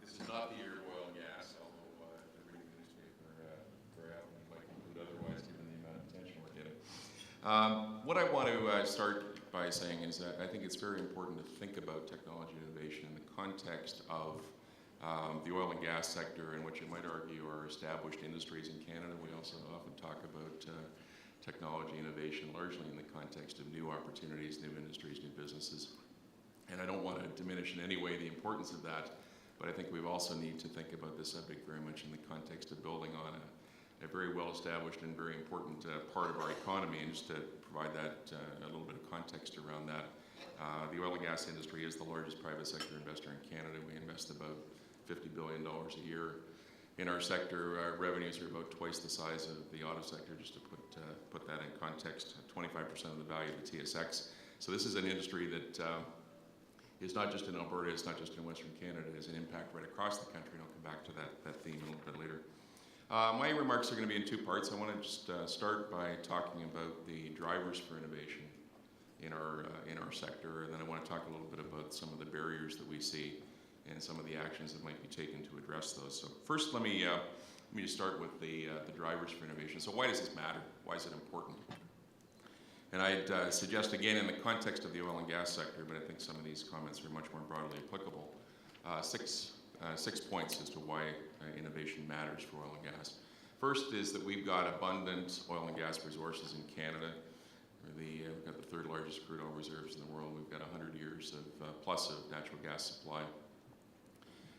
This is not the year of oil and gas, although if you're reading the newspaper, perhaps you might conclude otherwise given the amount of attention we're getting. What I want to start by saying is that I think it's very important to think about technology innovation in the context of the oil and gas sector, and what you might argue are established industries in Canada. We also often talk about technology innovation largely in the context of new opportunities, new industries, new businesses. And I don't want to diminish in any way the importance of that, but I think we also need to think about this subject very much in the context of building on a very well-established and very important part of our economy. And just to provide that a little bit of context around that, the oil and gas industry is the largest private sector investor in Canada. We invest about $50 billion a year in our sector. Our revenues are about twice the size of the auto sector, just to put that in context. 25% of the value of the TSX. So this is an industry that is not just in Alberta, it's not just in Western Canada, it has an impact right across the country, and I'll come back to that theme a little bit later. My remarks are going to be in two parts. I want to just start by talking about the drivers for innovation in our sector, and then I want to talk a little bit about some of the barriers that we see and some of the actions that might be taken to address those. So first, let me just start with the drivers for innovation. So why does this matter? Why is it important? And I'd suggest, again, in the context of the oil and gas sector, but I think some of these comments are much more broadly applicable, six points as to why innovation matters for oil and gas. First is that we've got abundant oil and gas resources in Canada. We've got the third largest crude oil reserves in the world. We've got 100 years of plus of natural gas supply.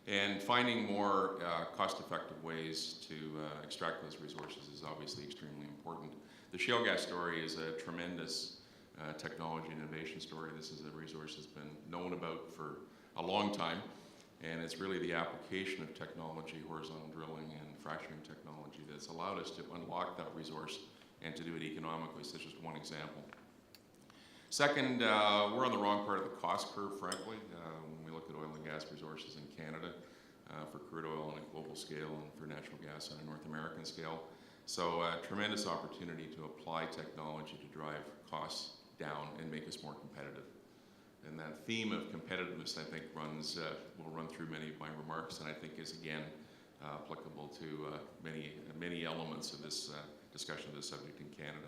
And finding more cost-effective ways to extract those resources is obviously extremely important. The shale gas story is a tremendous technology and innovation story. This is a resource that's been known about for a long time, and it's really the application of technology, horizontal drilling and fracturing technology, that's allowed us to unlock that resource and to do it economically. So that's just one example. Second, we're on the wrong part of the cost curve, frankly, when we look at oil and gas resources in Canada, for crude oil on a global scale and for natural gas on a North American scale. So tremendous opportunity to apply technology to drive costs down and make us more competitive. And that theme of competitiveness, I think, will run through many of my remarks, and I think is, again, applicable to many elements of this discussion of this subject in Canada.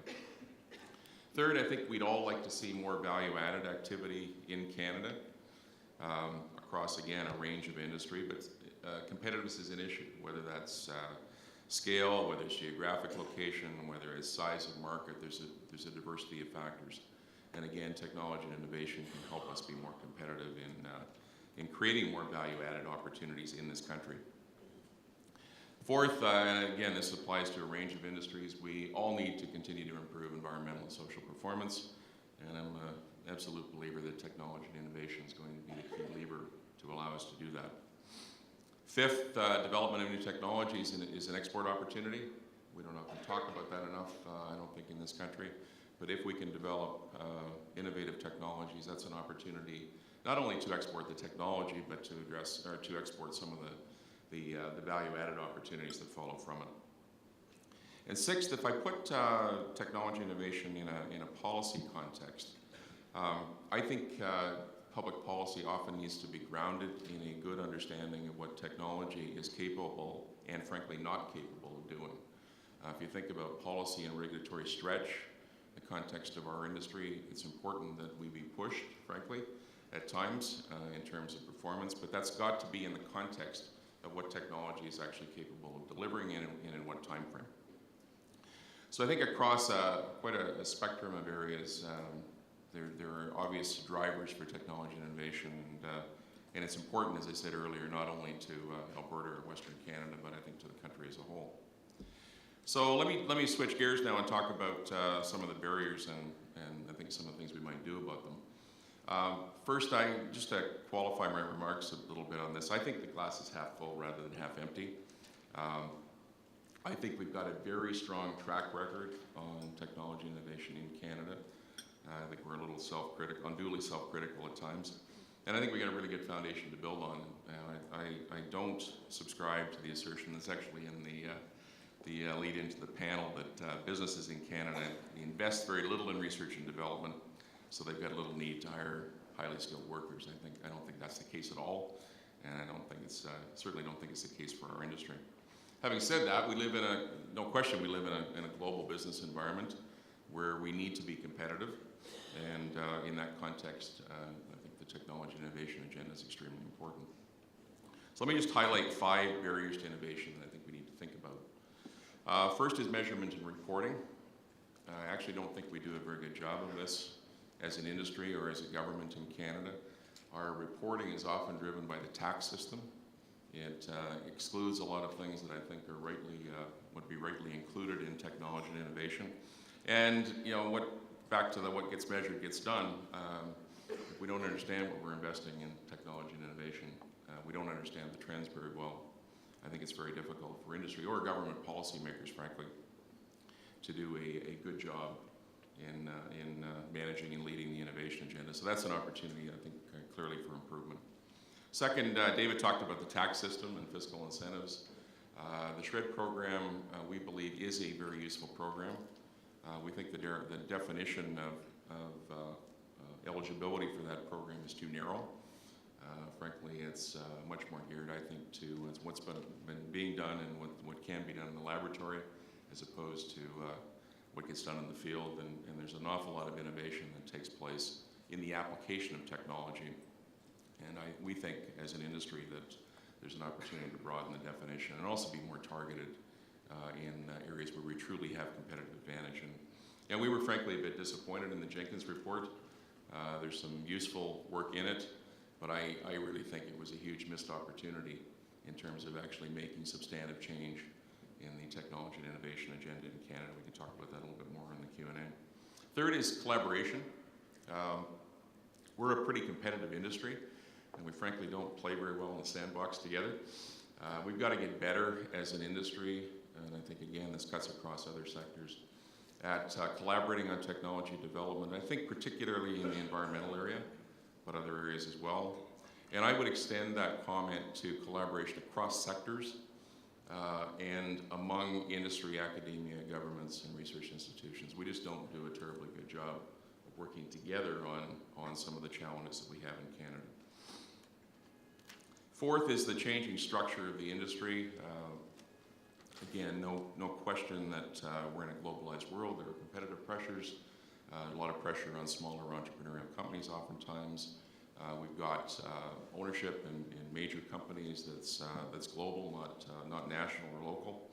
Third, I think we'd all like to see more value-added activity in Canada across, again, a range of industry, but competitiveness is an issue, whether that's scale, whether it's geographic location, whether it's size of market. There's a diversity of factors. And again, technology and innovation can help us be more competitive in creating more value-added opportunities in this country. Fourth, and again, this applies to a range of industries, we all need to continue to improve environmental and social performance, and I'm an absolute believer that technology and innovation is going to be the key lever to allow us to do that. Fifth, development of new technologies is an export opportunity. We don't often talk about that enough, I don't think, in this country, but if we can develop innovative technologies, that's an opportunity not only to export the technology, but to export some of the value-added opportunities that follow from it. And sixth, if I put technology innovation in a policy context, I think public policy often needs to be grounded in a good understanding of what technology is capable and, frankly, not capable of doing. If you think about policy and regulatory stretch, the context of our industry, it's important that we be pushed, frankly, at times in terms of performance, but that's got to be in the context of what technology is actually capable of delivering and in what time frame. So I think across quite a spectrum of areas, there are obvious drivers for technology and innovation, and it's important, as I said earlier, not only to Alberta or Western Canada, but I think to the country as a whole. So let me switch gears now and talk about some of the barriers and I think some of the things we might do about them. First, just to qualify my remarks a little bit on this, I think the glass is half full rather than half empty. I think we've got a very strong track record on technology innovation in Canada. I think we're a little unduly self-critical at times. And I think we got a really good foundation to build on. I don't subscribe to the assertion that's actually in the lead into the panel that businesses in Canada invest very little in research and development, so they've got a little need to hire highly skilled workers. I don't think that's the case at all, and I don't think certainly don't think it's the case for our industry. Having said that, no question, we live in a global business environment where we need to be competitive, and in that context, I think the technology and innovation agenda is extremely important. So let me just highlight 5 barriers to innovation that I think we need to think about. First is measurement and reporting. I actually don't think we do a very good job of this as an industry or as a government in Canada. Our reporting is often driven by the tax system. It excludes a lot of things that I think are would be rightly included in technology and innovation. And back to what gets measured gets done. If we don't understand what we're investing in technology and innovation, we don't understand the trends very well. I think it's very difficult for industry or government policymakers, frankly, to do a good job in managing and leading the innovation agenda. So that's an opportunity, I think, clearly for improvement. Second, David talked about the tax system and fiscal incentives. The SHRED program, we believe, is a very useful program. We think the definition of eligibility for that program is too narrow. Frankly, it's much more geared, I think, to what's been being done and what can be done in the laboratory, as opposed to what gets done in the field. And there's an awful lot of innovation that takes place in the application of technology. And we think, as an industry, that there's an opportunity to broaden the definition and also be more targeted in areas where we truly have competitive advantage. And we were, frankly, a bit disappointed in the Jenkins report. There's some useful work in it, but I really think it was a huge missed opportunity in terms of actually making substantive change in the technology and innovation agenda in Canada. We can talk about that a little bit more in the Q&A. Third is collaboration. We're a pretty competitive industry, and we frankly don't play very well in the sandbox together. We've got to get better as an industry, and I think, again, this cuts across other sectors, at collaborating on technology development, I think particularly in the environmental area, but other areas as well. And I would extend that comment to collaboration across sectors and among industry, academia, governments, and research institutions. We just don't do a terribly good job of working together on some of the challenges that we have in Canada. Fourth is the changing structure of the industry. Again, no question that we're in a globalized world. There are competitive pressures, a lot of pressure on smaller entrepreneurial companies oftentimes. We've got ownership in major companies that's global, not national or local.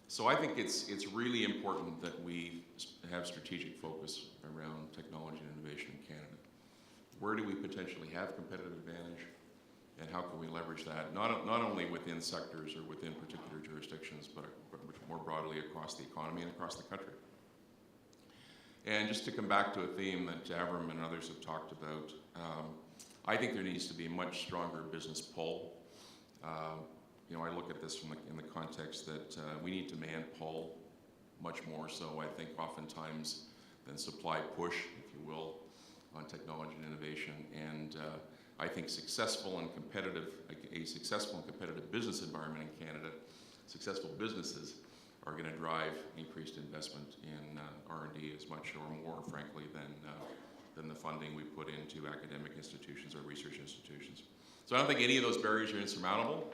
So I think it's really important that we have strategic focus around technology and innovation in Canada. Where do we potentially have competitive advantage, and how can we leverage that, not only within sectors or within particular jurisdictions, but more broadly across the economy and across the country. And just to come back to a theme that Avram and others have talked about, I think there needs to be a much stronger business pull. I look at this in the context that we need demand pull much more so, I think, oftentimes than supply push, if you will, on technology and innovation. And I think a successful and competitive business environment in Canada, successful businesses are going to drive increased investment in R&D as much or more, frankly, than the funding we put into academic institutions or research institutions. So I don't think any of those barriers are insurmountable,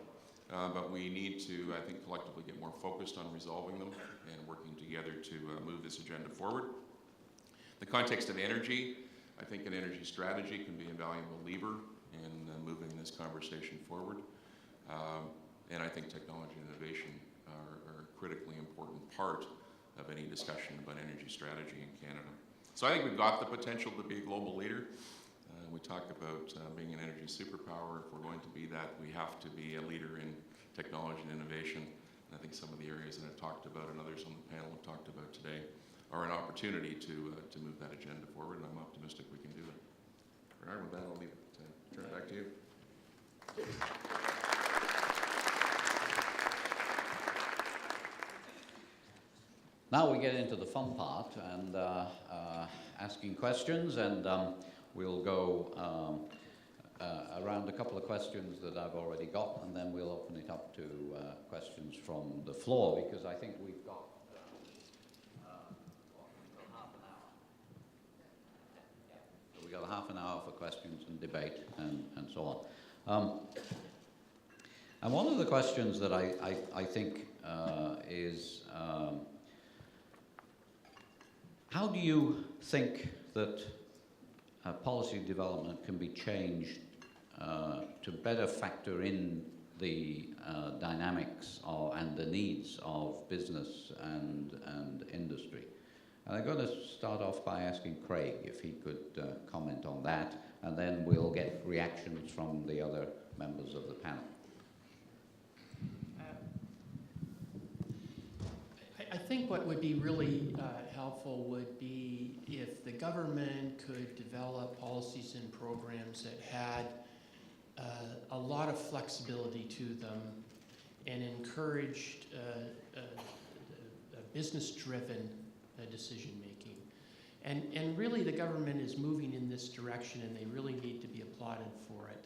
but we need to, I think, collectively get more focused on resolving them and working together to move this agenda forward. The context of energy, I think an energy strategy can be a valuable lever in moving this conversation forward. And I think technology and innovation are a critically important part of any discussion about energy strategy in Canada. So I think we've got the potential to be a global leader. We talk about being an energy superpower. If we're going to be that, we have to be a leader in technology and innovation. And I think some of the areas that I've talked about and others on the panel have talked about today are an opportunity to move that agenda forward, and I'm optimistic we can do that. All right, with that, I'll leave it. Turn it back to you. Now we get into the fun part and asking questions, and we'll go around a couple of questions that I've already got, and then we'll open it up to questions from the floor, because I think we've got half an hour. So we've got half an hour for questions and debate and so on. And one of the questions that I think is, how do you think that policy development can be changed to better factor in the dynamics and the needs of business and industry? And I'm going to start off by asking Craig if he could comment on that, and then we'll get reactions from the other members of the panel. I think what would be really helpful would be if the government could develop policies and programs that had a lot of flexibility to them and encouraged business-driven decision-making. And really the government is moving in this direction, and they really need to be applauded for it.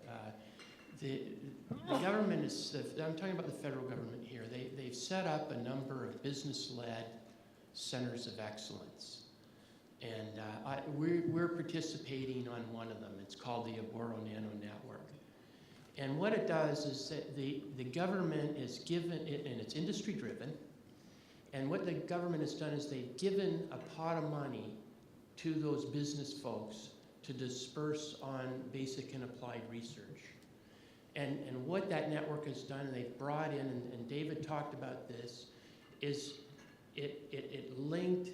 The government is, I'm talking about the federal government here, they've set up a number of business-led centers of excellence. And we're participating on one of them. It's called the Aboro Nano Network. And what it does is that the government is given, and it's industry-driven, and what the government has done is they've given a pot of money to those business folks to disperse on basic and applied research. And what that network has done, and they've brought in, and David talked about this, is it linked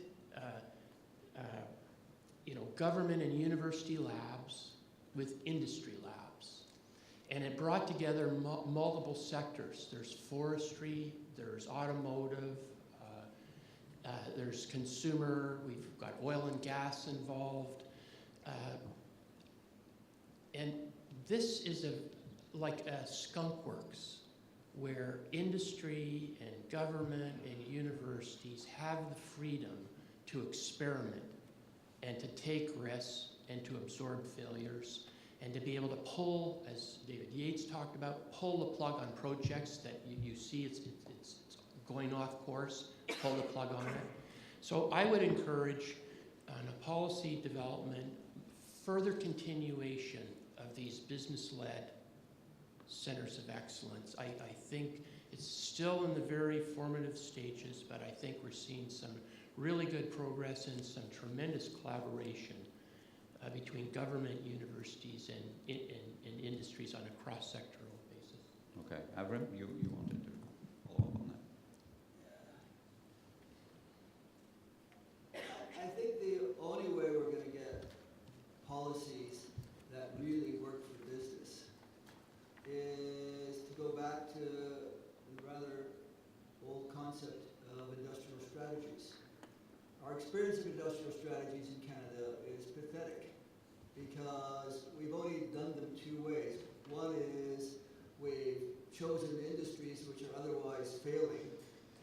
government and university labs with industry labs. And it brought together multiple sectors. There's forestry, there's automotive, there's consumer, we've got oil and gas involved. And this is like a skunk works, where industry and government and universities have the freedom to experiment and to take risks and to absorb failures and to be able to pull, as David Yates talked about, pull the plug on projects that you see it's going off course, pull the plug on it. So I would encourage on a policy development, further continuation of these business-led centers of excellence. I think it's still in the very formative stages, but I think we're seeing some really good progress and some tremendous collaboration between government, universities, and industries on a cross-sectoral basis. Okay, Avram, you wanted to follow up on that? I think the only way we're going to get policies that really work for business is to go back to the rather old concept of industrial strategies. Our experience of industrial strategies in Canada is pathetic because we've only done them two ways. One is we've chosen industries which are otherwise failing,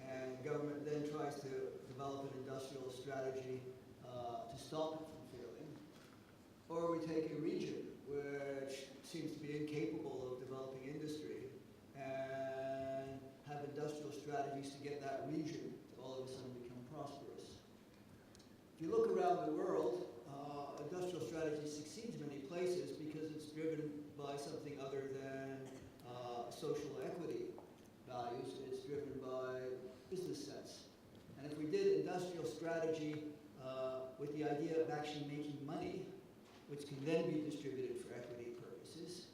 and government then tries to develop an industrial strategy to stop it from failing. Or we take a region which seems to be incapable of developing industry and have industrial strategies to get that region to all of a sudden become prosperous. If you look around the world, industrial strategy succeeds in many places because it's driven by something other than social equity values. It's driven by business sense. And if we did industrial strategy with the idea of actually making money, which can then be distributed for equity purposes,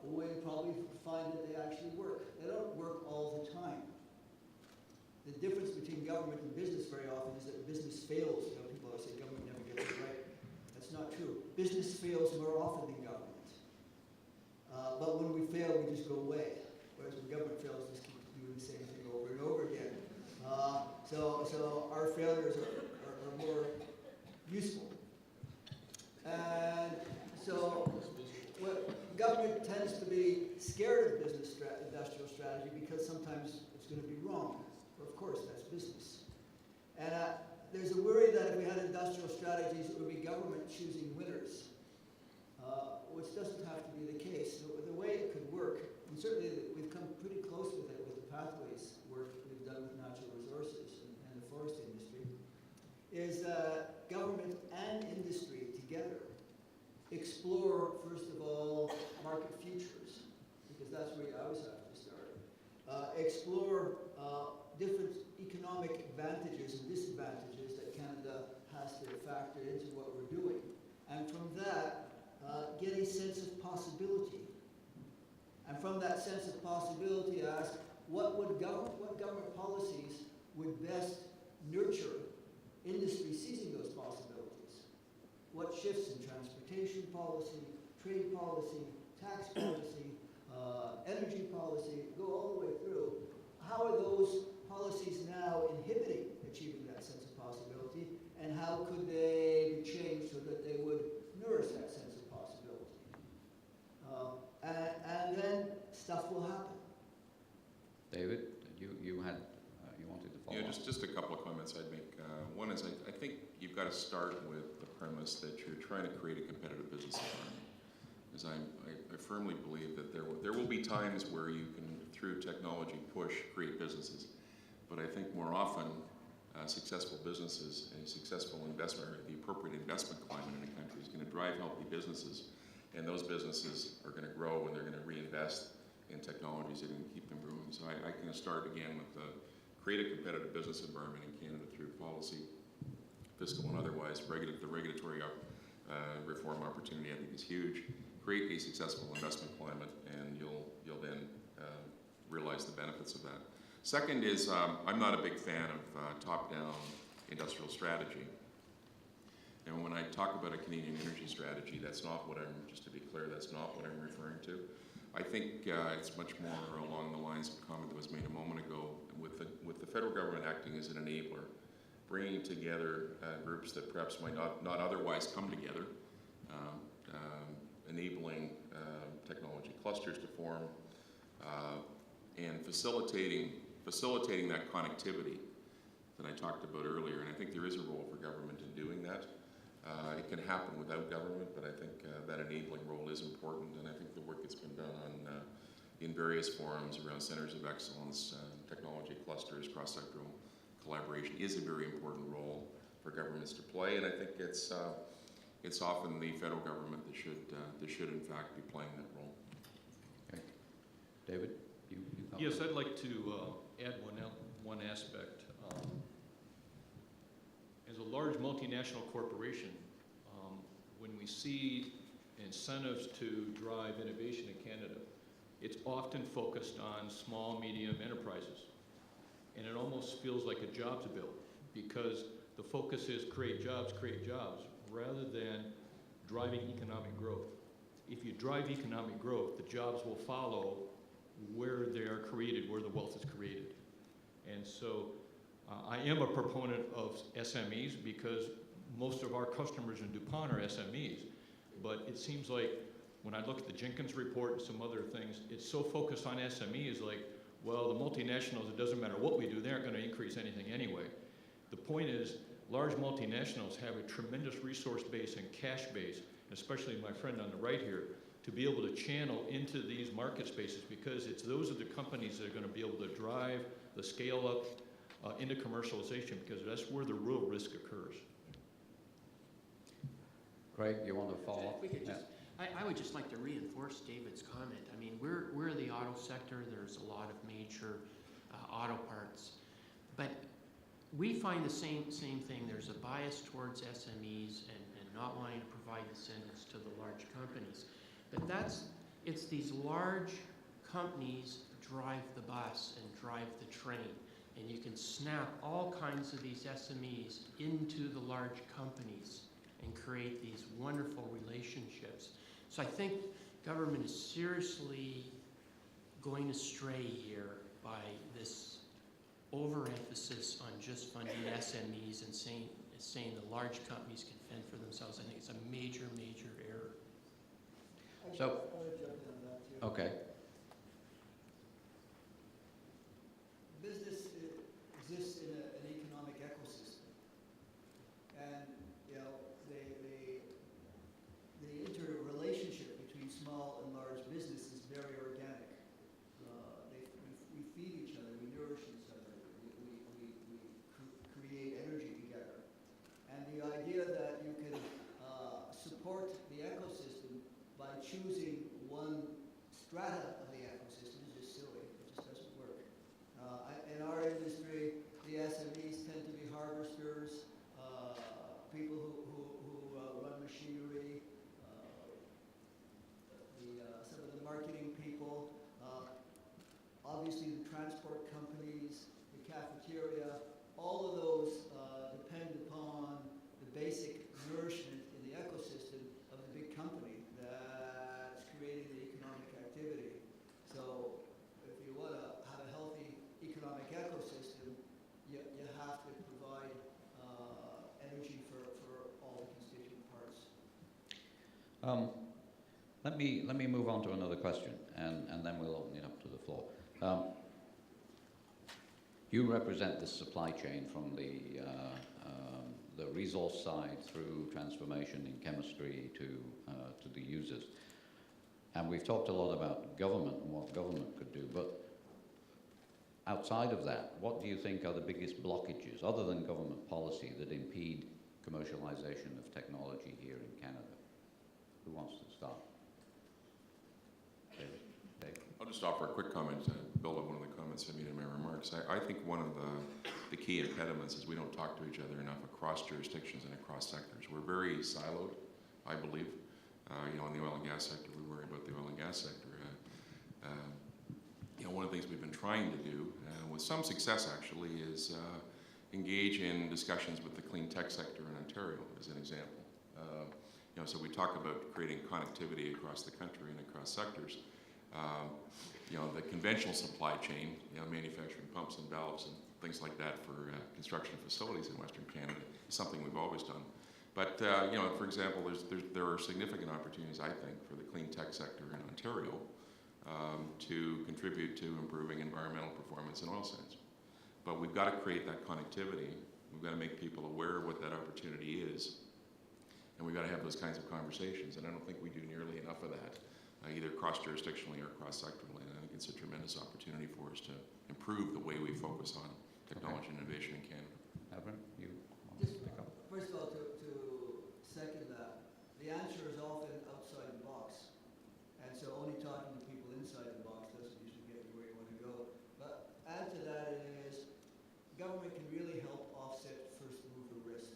we'd probably find that they actually work. They don't work all the time. The difference between government and business very often is that business fails. You know, people always say government never gets it right. That's not true. Business fails more often than government. But when we fail, we just go away. Whereas when government fails, we just keep doing the same thing over and over again. So our failures are more useful. And so what government tends to be scared of industrial strategy because sometimes it's going to be wrong. Of course, that's business. And there's a worry that if we had industrial strategies, it would be government choosing winners, which doesn't have to be the case. The way it could work, and certainly we've come pretty close with it with the pathways work we've done with natural resources and the forest industry, is that government and industry together explore, first of all, market futures, because that's where you always have to start. Explore different economic advantages and disadvantages that Canada has to factor into what we're doing. And from that, get a sense of possibility. And from that sense of possibility, ask what government policies would best nurture industry seizing those possibilities? What shifts in transportation policy, trade policy, tax policy, energy policy, go all the way through. How are those policies now inhibiting achieving that sense of possibility, and how could they be changed so that they would nourish that sense of possibility? And then stuff will happen. David, you wanted to follow up? Just a couple of comments I'd make. One is I think you've got to start with the premise that you're trying to create a competitive business environment. Because I firmly believe that there will be times where you can, through technology, create businesses. But I think more often, successful businesses and successful investment, or the appropriate investment climate in a country is going to drive healthy businesses. And those businesses are going to grow and they're going to reinvest in technologies that can keep them growing. So I can start again with create a competitive business environment in Canada through policy, fiscal and otherwise. The regulatory reform opportunity, I think, is huge. Create a successful investment climate, and you'll then realize the benefits of that. Second is I'm not a big fan of top-down industrial strategy. And when I talk about a Canadian energy strategy, that's not what I'm, just to be clear, that's not what I'm referring to. I think it's much more along the lines of a comment that was made a moment ago, with the federal government acting as an enabler, bringing together groups that perhaps might not otherwise come together, enabling technology clusters to form, and facilitating that connectivity that I talked about earlier. And I think there is a role for government in doing that. It can happen without government, but I think that enabling role is important, and I think the work that's been done on in various forums around centers of excellence, technology clusters, cross-sectoral collaboration is a very important role for governments to play, and I think it's often the federal government that should in fact be playing that role. Okay. David, you Yes, I'd like to add one aspect. As a large multinational corporation, when we see incentives to drive innovation in Canada, it's often focused on small, medium enterprises. And it almost feels like a jobs bill, because the focus is create jobs, rather than driving economic growth. If you drive economic growth, the jobs will follow where they are created, where the wealth is created. And so I am a proponent of SMEs, because most of our customers in DuPont are SMEs. But it seems like when I look at the Jenkins report and some other things, it's so focused on SMEs, like, well, the multinationals, it doesn't matter what we do, they aren't going to increase anything anyway. The point is, large multinationals have a tremendous resource base and cash base, especially my friend on the right here, to be able to channel into these market spaces, because those are the companies that are going to be able to drive the scale up into commercialization, because that's where the real risk occurs. Craig, you want to follow up? We could just, I would just like to reinforce David's comment. I mean, we're the auto sector. There's a lot of major auto parts, but we find the same thing. There's a bias towards SMEs and not wanting to provide incentives to the large companies. But it's these large companies drive the bus and drive the train. And you can snap all kinds of these SMEs into the large companies and create these wonderful relationships. So I think government is seriously going astray here by this overemphasis on just funding SMEs and saying the large companies can fend for themselves. I think it's a major, major error. So, I want to jump in on that too. okay. Business exists in an economic ecosystem, and the interrelationship between small and large business is very organic. We feed each other, we nourish each other, we create energy together, and the idea that you can support the ecosystem by choosing one strata of the ecosystem is just silly. It just doesn't work. In our industry, the SMEs tend to be harvesters, people who run machinery, some of the marketing people, obviously the transport companies, the cafeteria, all of those depend upon the basic nourishment in the ecosystem of the big company that's creating the economic activity. So if you want to have a healthy economic ecosystem, you have to provide energy for all the constituent parts. Let me move on to another question, and then we'll open it up to the floor. You represent the supply chain from the resource side through transformation in chemistry to the users. And we've talked a lot about government and what government could do, but outside of that, what do you think are the biggest blockages, other than government policy, that impede commercialization of technology here in Canada? Who wants to start? David? I'll just offer a quick comment to build on one of the comments I made in my remarks. I think one of the key impediments is we don't talk to each other enough across jurisdictions and across sectors. We're very siloed, I believe. In the oil and gas sector, we worry about the oil and gas sector. One of the things we've been trying to do, with some success actually, is engage in discussions with the clean tech sector in Ontario, as an example. So we talk about creating connectivity across the country and across sectors. The conventional supply chain, manufacturing pumps and valves and things like that for construction facilities in Western Canada is something we've always done. But, for example, there are significant opportunities, I think, for the clean tech sector in Ontario to contribute to improving environmental performance in oil sands. But we've got to create that connectivity. We've got to make people aware of what that opportunity is. And we've got to have those kinds of conversations. And I don't think we do nearly enough of that, either cross-jurisdictionally or cross-sectorally. And I think it's a tremendous opportunity for us to improve the way we focus on technology and innovation in Canada. Evan, you want Just, to pick up? first of all, to second that, the answer is often outside the box. And so only talking to people inside the box doesn't usually get you where you want to go. But add to that is, government can really help offset first mover risk.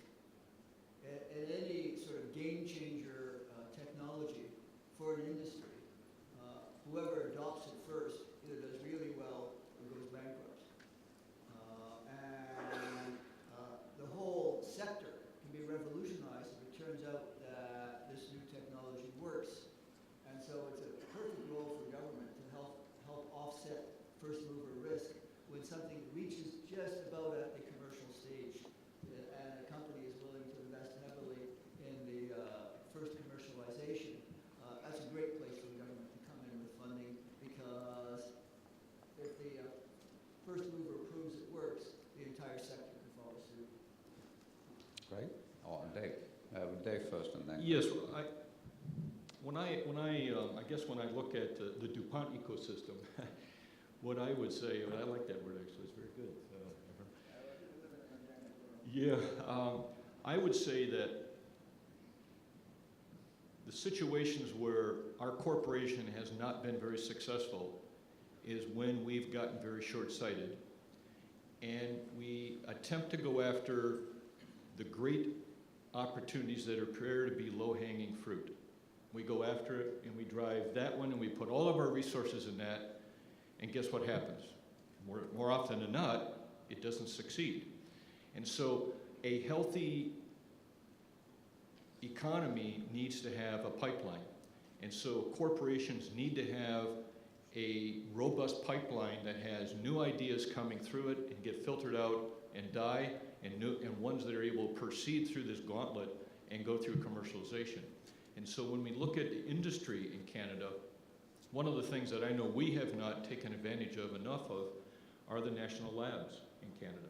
And any sort of game changer technology for an industry, whoever adopts it first either does really well or goes bankrupt. And the whole sector can be revolutionized if it turns out that this new technology works. And so it's a perfect role for government to help offset first mover risk when something reaches just about at the commercial stage and a company is willing to invest heavily in the first commercialization. That's a great place for the government to come in with funding, because if the first mover proves it works, the entire sector can follow suit. Great. Oh, and Dave. Dave first and then. Yes, when I guess when I look at the DuPont ecosystem, what I would say, and I like that word actually, it's very good. I would say that the situations where our corporation has not been very successful is when we've gotten very short-sighted and we attempt to go after the great opportunities that appear to be low-hanging fruit. We go after it and we drive that one and we put all of our resources in that, and guess what happens? More often than not, it doesn't succeed. And so a healthy economy needs to have a pipeline. And so corporations need to have a robust pipeline that has new ideas coming through it and get filtered out and die, and ones that are able to proceed through this gauntlet and go through commercialization. And so when we look at industry in Canada, one of the things that I know we have not taken advantage of enough of are the national labs in Canada.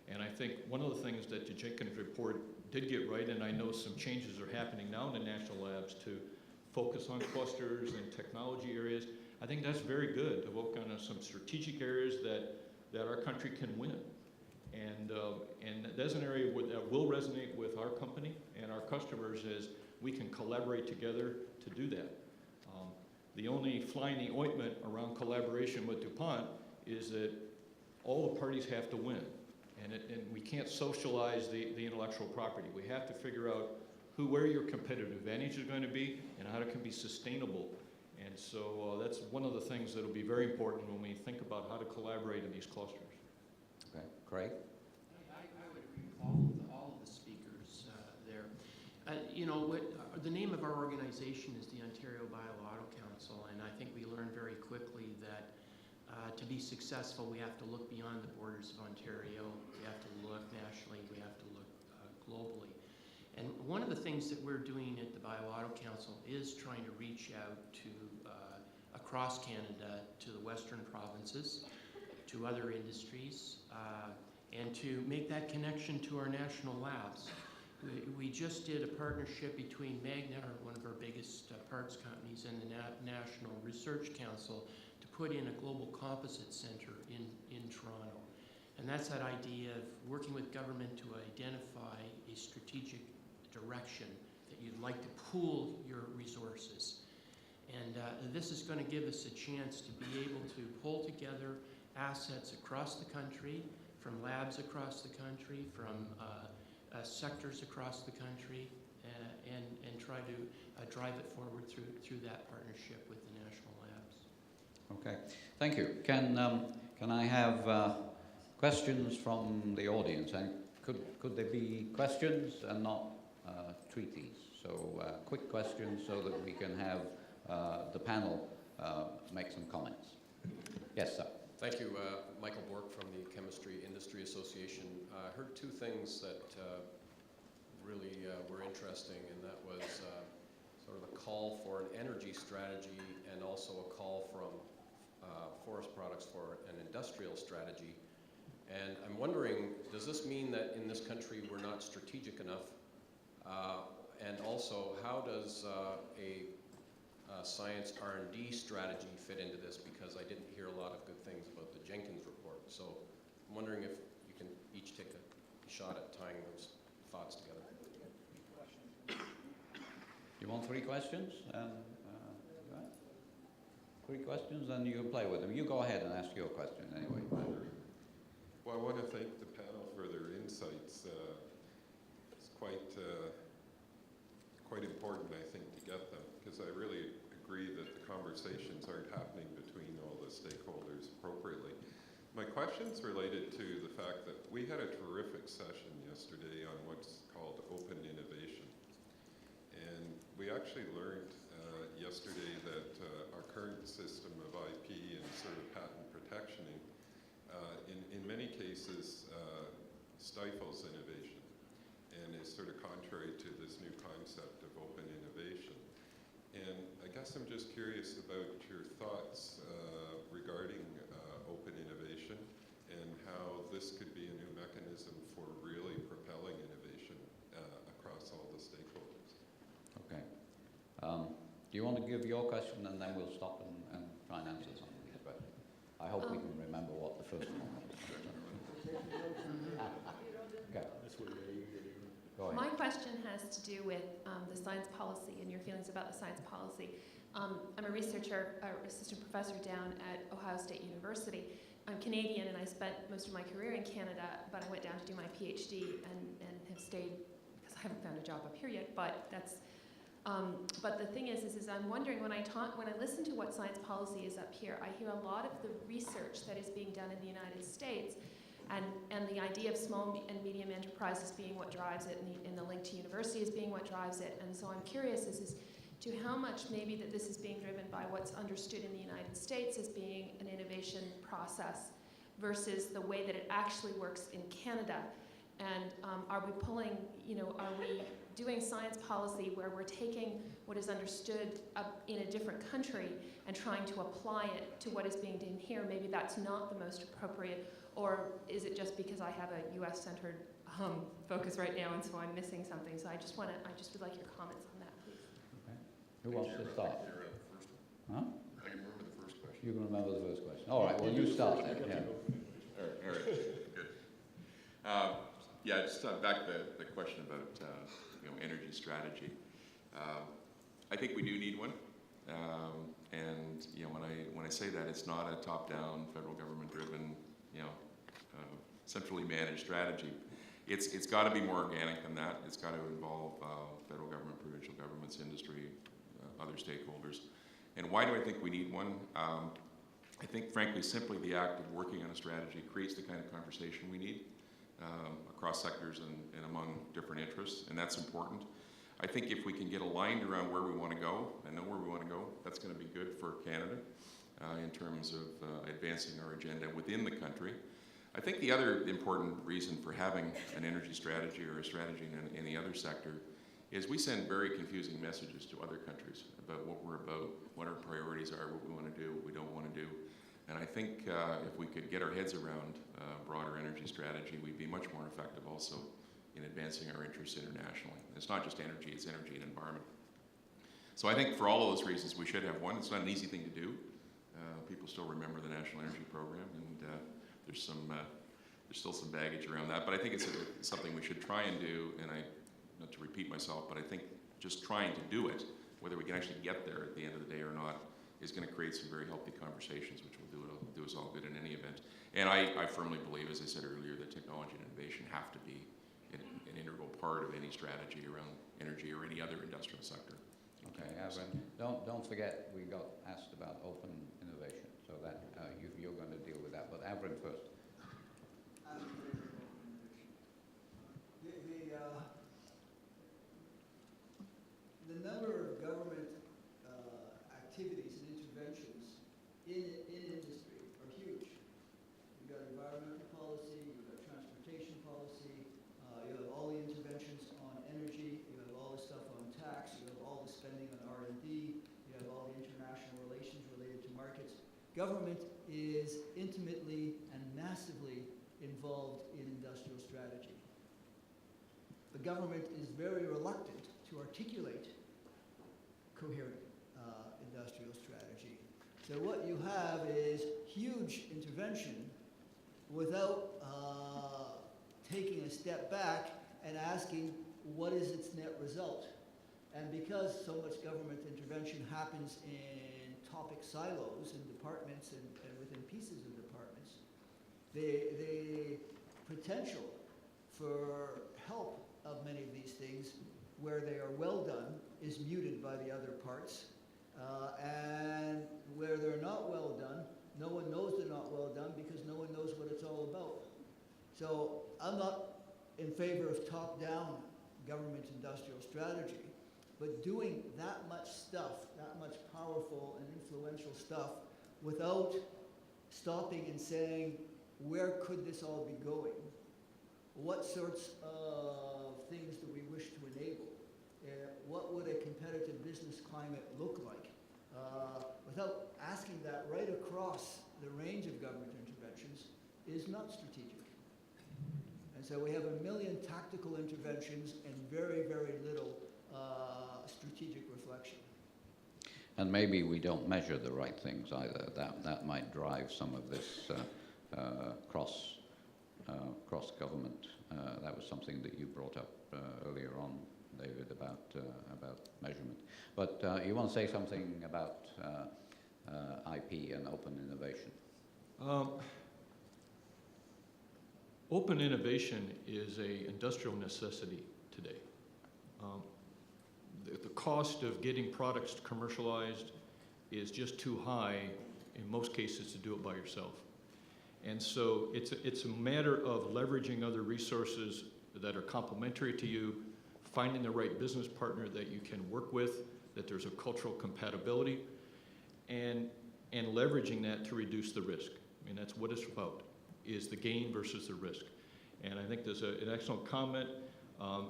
And I think one of the things that the Jenkins report did get right, and I know some changes are happening now in the national labs to focus on clusters and technology areas. I think that's very good to work on some strategic areas that our country can win. And that's an area that will resonate with our company and our customers, as we can collaborate together to do that. The only fly in the ointment around collaboration with DuPont is that all the parties have to win. And we can't socialize the intellectual property. We have to figure out where your competitive advantage is going to be and how it can be sustainable. And so that's one of the things that will be very important when we think about how to collaborate in these clusters. Okay. Craig? I would agree with all of the speakers there. The name of our organization is the Ontario Bio-Auto Council, and I think we learned very quickly that to be successful, we have to look beyond the borders of Ontario. We have to look nationally. We have to look globally. And one of the things that we're doing at the Bio-Auto Council is trying to reach out to across Canada, to the Western provinces, to other industries, and to make that connection to our national labs. We just did a partnership between Magna, one of our biggest parts companies, and the National Research Council to put in a global composite center in Toronto. And that's that idea of working with government to identify a strategic direction that you'd like to pool your resources. And this is going to give us a chance to be able to pull together assets across the country, from labs across the country, from sectors across the country, and try to drive it forward through that partnership with the national labs. Okay, thank you. Can I have questions from the audience? And could there be questions and not treaties? So quick questions so that we can have the panel make some comments. Yes, sir. Thank you. Michael Bork from the Chemistry Industry Association. I heard two things that really were interesting, and that was sort of a call for an energy strategy and also a call from forest products for an industrial strategy. And I'm wondering, does this mean that in this country we're not strategic enough? And also, how does a science R&D strategy fit into this? Because I didn't hear a lot of good things about the Jenkins report. So I'm wondering if you can each take a shot at tying those thoughts together. You want three questions? Right. 3 questions, and you can play with them. You go ahead and ask your question anyway. Well, I want to thank the panel for their insights. It's quite important, I think, to get them, because I really agree that the conversations aren't happening between all the stakeholders appropriately. My question's related to the fact that we had a terrific session yesterday on what's called open innovation. And we actually learned yesterday that our current system of IP and sort of patent protectioning in many cases stifles innovation and is sort of contrary to this new concept of open innovation. And I guess I'm just curious about your thoughts regarding open innovation and how this could be a new mechanism for really propelling innovation across all the stakeholders. Okay. Do you want to give your question, and then we'll stop and try and answer some of these questions? I hope we can remember what the first one was. Okay. Go ahead. My question has to do with the science policy and your feelings about the science policy. I'm a researcher, assistant professor down at Ohio State University. I'm Canadian, and I spent most of my career in Canada, but I went down to do my PhD and have stayed because I haven't found a job up here yet. But that's but the thing is I'm wondering, when I listen to what science policy is up here, I hear a lot of the research that is being done in the United States, and the idea of small and medium enterprises being what drives it, and the link to universities being what drives it. And so I'm curious as to how much maybe that this is being driven by what's understood in the United States as being an innovation process versus the way that it actually works in Canada. And are we pulling, are we doing science policy where we're taking what is understood in a different country and trying to apply it to what is being done here? Maybe that's not the most appropriate, or is it just because I have a U.S.-centered focus right now, and so I'm missing something? So I just would like your comments on that, please. Okay. Who wants to start? Huh? I can remember the first question. You can remember the first question. All right. Well, you start then. Yeah. All right, good. Yeah, just back to the question about energy strategy. I think we do need one, and when I say that, it's not a top-down, federal government-driven, centrally managed strategy. It's got to be more organic than that. It's got to involve federal government, provincial governments, industry, other stakeholders. And why do I think we need one? I think, frankly, simply the act of working on a strategy creates the kind of conversation we need across sectors and among different interests, and that's important. I think if we can get aligned around where we want to go and know where we want to go, that's going to be good for Canada in terms of advancing our agenda within the country. I think the other important reason for having an energy strategy or a strategy in any other sector is we send very confusing messages to other countries about what we're about, what our priorities are, what we want to do, what we don't want to do. And I think if we could get our heads around broader energy strategy, we'd be much more effective also in advancing our interests internationally. It's not just energy, it's energy and environment. So I think for all of those reasons, we should have one. It's not an easy thing to do. People still remember the National Energy Program, and there's still some baggage around that. But I think it's something we should try and do, and not to repeat myself, but I think just trying to do it, whether we can actually get there at the end of the day or not, is going to create some very healthy conversations, which will do us all good in any event. And I firmly believe, as I said earlier, that technology and innovation have to be an integral part of any strategy around energy or any other industrial sector. Okay, Avrin, don't forget we got asked about open innovation, so that you're going to deal with that. But Avrin first. government is intimately and massively involved in industrial strategy. The government is very reluctant to articulate coherent industrial strategy. So what you have is huge intervention without taking a step back and asking what is its net result. And because so much government intervention happens in topic silos in departments and within pieces of departments, the potential for help of many of these things where they are well done is muted by the other parts. And where they're not well done, no one knows they're not well done because no one knows what it's all about. So I'm not in favor of top-down government industrial strategy, but doing that much stuff, that much powerful and influential stuff, without stopping and saying, where could this all be going? What sorts of things do we wish to enable? What would a competitive business climate look like? Without asking that right across the range of government interventions is not strategic. And so we have a million tactical interventions and very, very little strategic reflection. And maybe we don't measure the right things either. That might drive some of this cross government. That was something that you brought up earlier on, David, about measurement. But you want to say something about IP and open innovation? Open innovation is an industrial necessity today. The cost of getting products commercialized is just too high in most cases to do it by yourself. And so it's a matter of leveraging other resources that are complementary to you, finding the right business partner that you can work with, that there's a cultural compatibility, and leveraging that to reduce the risk. I mean, that's what it's about, is the gain versus the risk. And I think there's an excellent comment.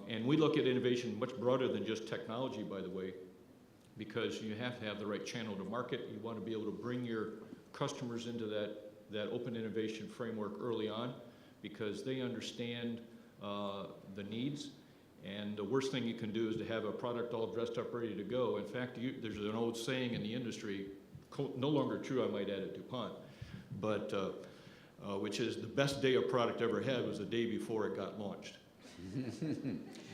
And we look at innovation much broader than just technology, by the way, because you have to have the right channel to market. You want to be able to bring your customers into that open innovation framework early on, because they understand the needs. And the worst thing you can do is to have a product all dressed up, ready to go. In fact, there's an old saying in the industry, no longer true, I might add, at DuPont, but which is the best day a product ever had was the day before it got launched.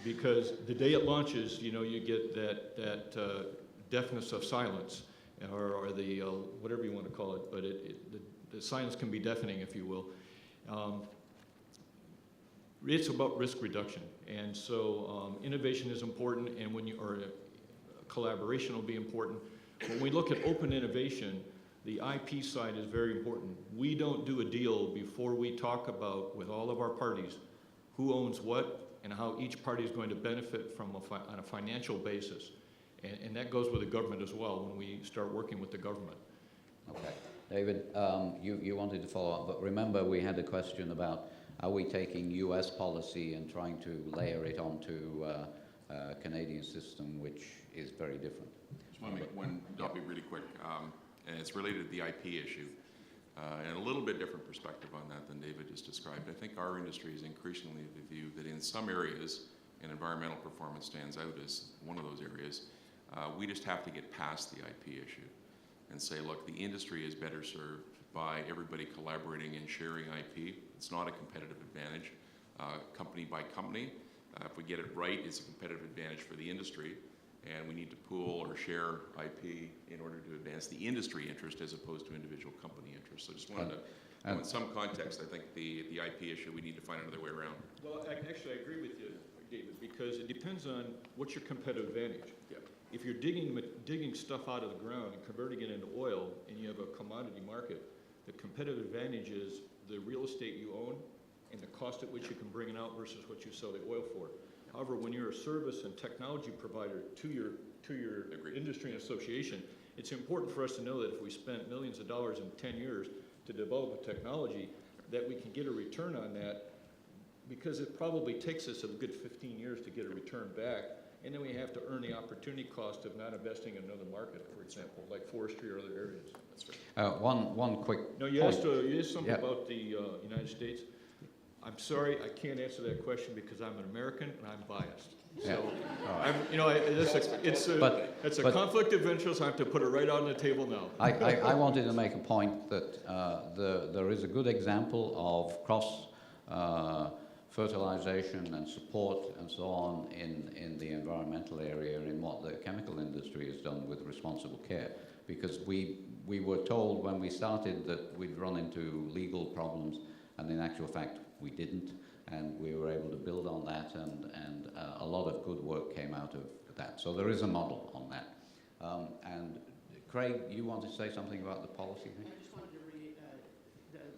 Because the day it launches, you know, you get that deafness of silence, or the whatever you want to call it, but the silence can be deafening, if you will. It's about risk reduction, and so innovation is important, and collaboration will be important. When we look at open innovation, the IP side is very important. We don't do a deal before we talk about, with all of our parties, who owns what and how each party is going to benefit from on a financial basis. And that goes with the government as well when we start working with the government. Okay. David, you wanted to follow up, but remember we had a question about, are we taking US policy and trying to layer it onto a Canadian system, which is very different? Just want to make one, I'll be really quick, and it's related to the IP issue. And a little bit different perspective on that than David just described. I think our industry is increasingly of the view that in some areas, and environmental performance stands out as one of those areas, we just have to get past the IP issue and say, look, the industry is better served by everybody collaborating and sharing IP. It's not a competitive advantage, company by company. If we get it right, it's a competitive advantage for the industry, and we need to pool or share IP in order to advance the industry interest as opposed to individual company interest. So just wanted to, in some context, I think the IP issue, we need to find another way around. Well, actually, I agree with you, David, because it depends on what's your competitive advantage. Yeah. If you're digging stuff out of the ground and converting it into oil, and you have a commodity market, the competitive advantage is the real estate you own and the cost at which you can bring it out versus what you sell the oil for. However, when you're a service and technology provider to your industry and association, it's important for us to know that if we spent millions of dollars in 10 years to develop a technology, that we can get a return on that, because it probably takes us a good 15 years to get a return back. and then we have to earn the opportunity cost of not investing in another market, for example, like forestry or other areas. That's right. One quick No, you point. asked something about the United States. I'm sorry, I can't answer that question because I'm an American and I'm biased. Yeah. So, All right. it's a But- conflict of interest. I have to put it right on the table now. I wanted to make a point that there is a good example of cross fertilization and support and so on in the environmental area in what the chemical industry has done with responsible care. Because we were told when we started that we'd run into legal problems, and in actual fact we didn't, and we were able to build on that, and a lot of good work came out of that. So there is a model on that. And Craig, you want to say something about the policy thing? I just wanted to read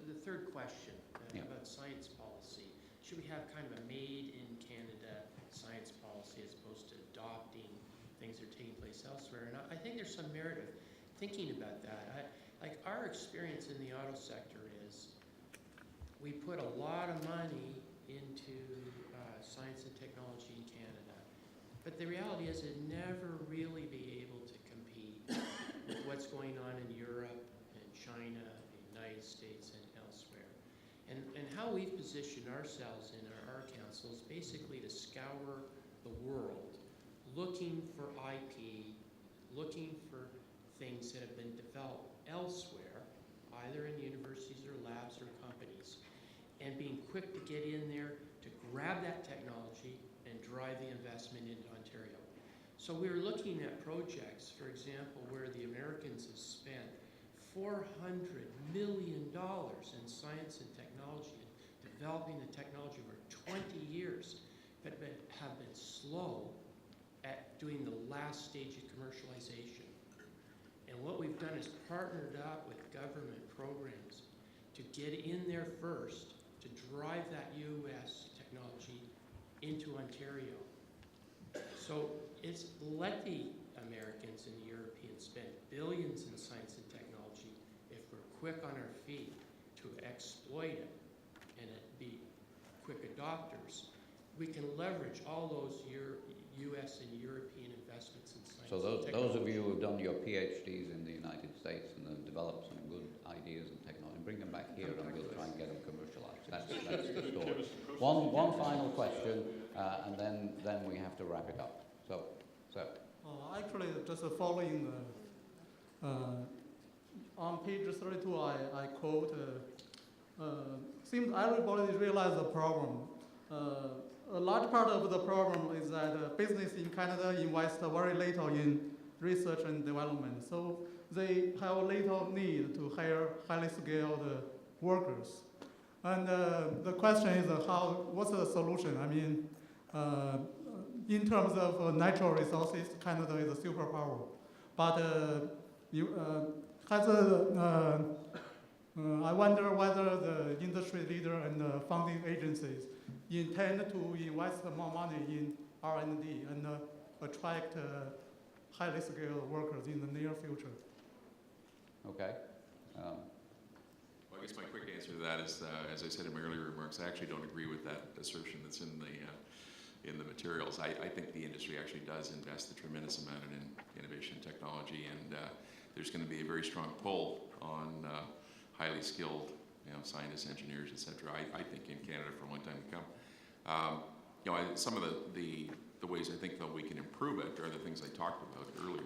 the third question Yeah. about science policy. Should we have kind of a made in Canada science policy as opposed to adopting things that are taking place elsewhere? And I think there's some merit of thinking about that. Like our experience in the auto sector is we put a lot of money into science and technology in Canada, but the reality is it'd never really be able to compete with what's going on in Europe and China, the United States, and elsewhere. And how we've positioned ourselves in our council is basically to scour the world, looking for IP, looking for things that have been developed elsewhere, either in universities or labs or companies, and being quick to get in there to grab that technology and drive the investment into Ontario. So we're looking at projects, for example, where the Americans have spent $400 million in science and technology, and developing the technology over 20 years, but have been slow at doing the last stage of commercialization. And what we've done is partnered up with government programs to get in there first, to drive that U.S. technology into Ontario. So it's let the Americans and the Europeans spend billions in science and technology if we're quick on our feet to exploit it and be quick adopters. We can leverage all those U.S. and European investments in science So and technology. those of you who've done your PhDs in the United States and have developed some good ideas and technology, bring them back here and we'll try and get them commercialized. That's the story. One final question, and then we have to wrap it up. So. Actually, just following on page 32, I quote, seems everybody realizes the problem. A large part of the problem is that business in Canada invests very little in research and development. So they have little need to hire highly skilled workers. And the question is what's the solution? I mean, in terms of natural resources, Canada is a superpower. But I wonder whether the industry leader and the funding agencies intend to invest more money in R&D and attract highly skilled workers in the near future. Okay. Well, I guess my quick answer to that is, as I said in my earlier remarks, I actually don't agree with that assertion that's in the materials. I think the industry actually does invest a tremendous amount in innovation and technology, and there's going to be a very strong pull on highly skilled, scientists, engineers, etc. I think in Canada for a long time to come. Some of the ways I think that we can improve it are the things I talked about earlier.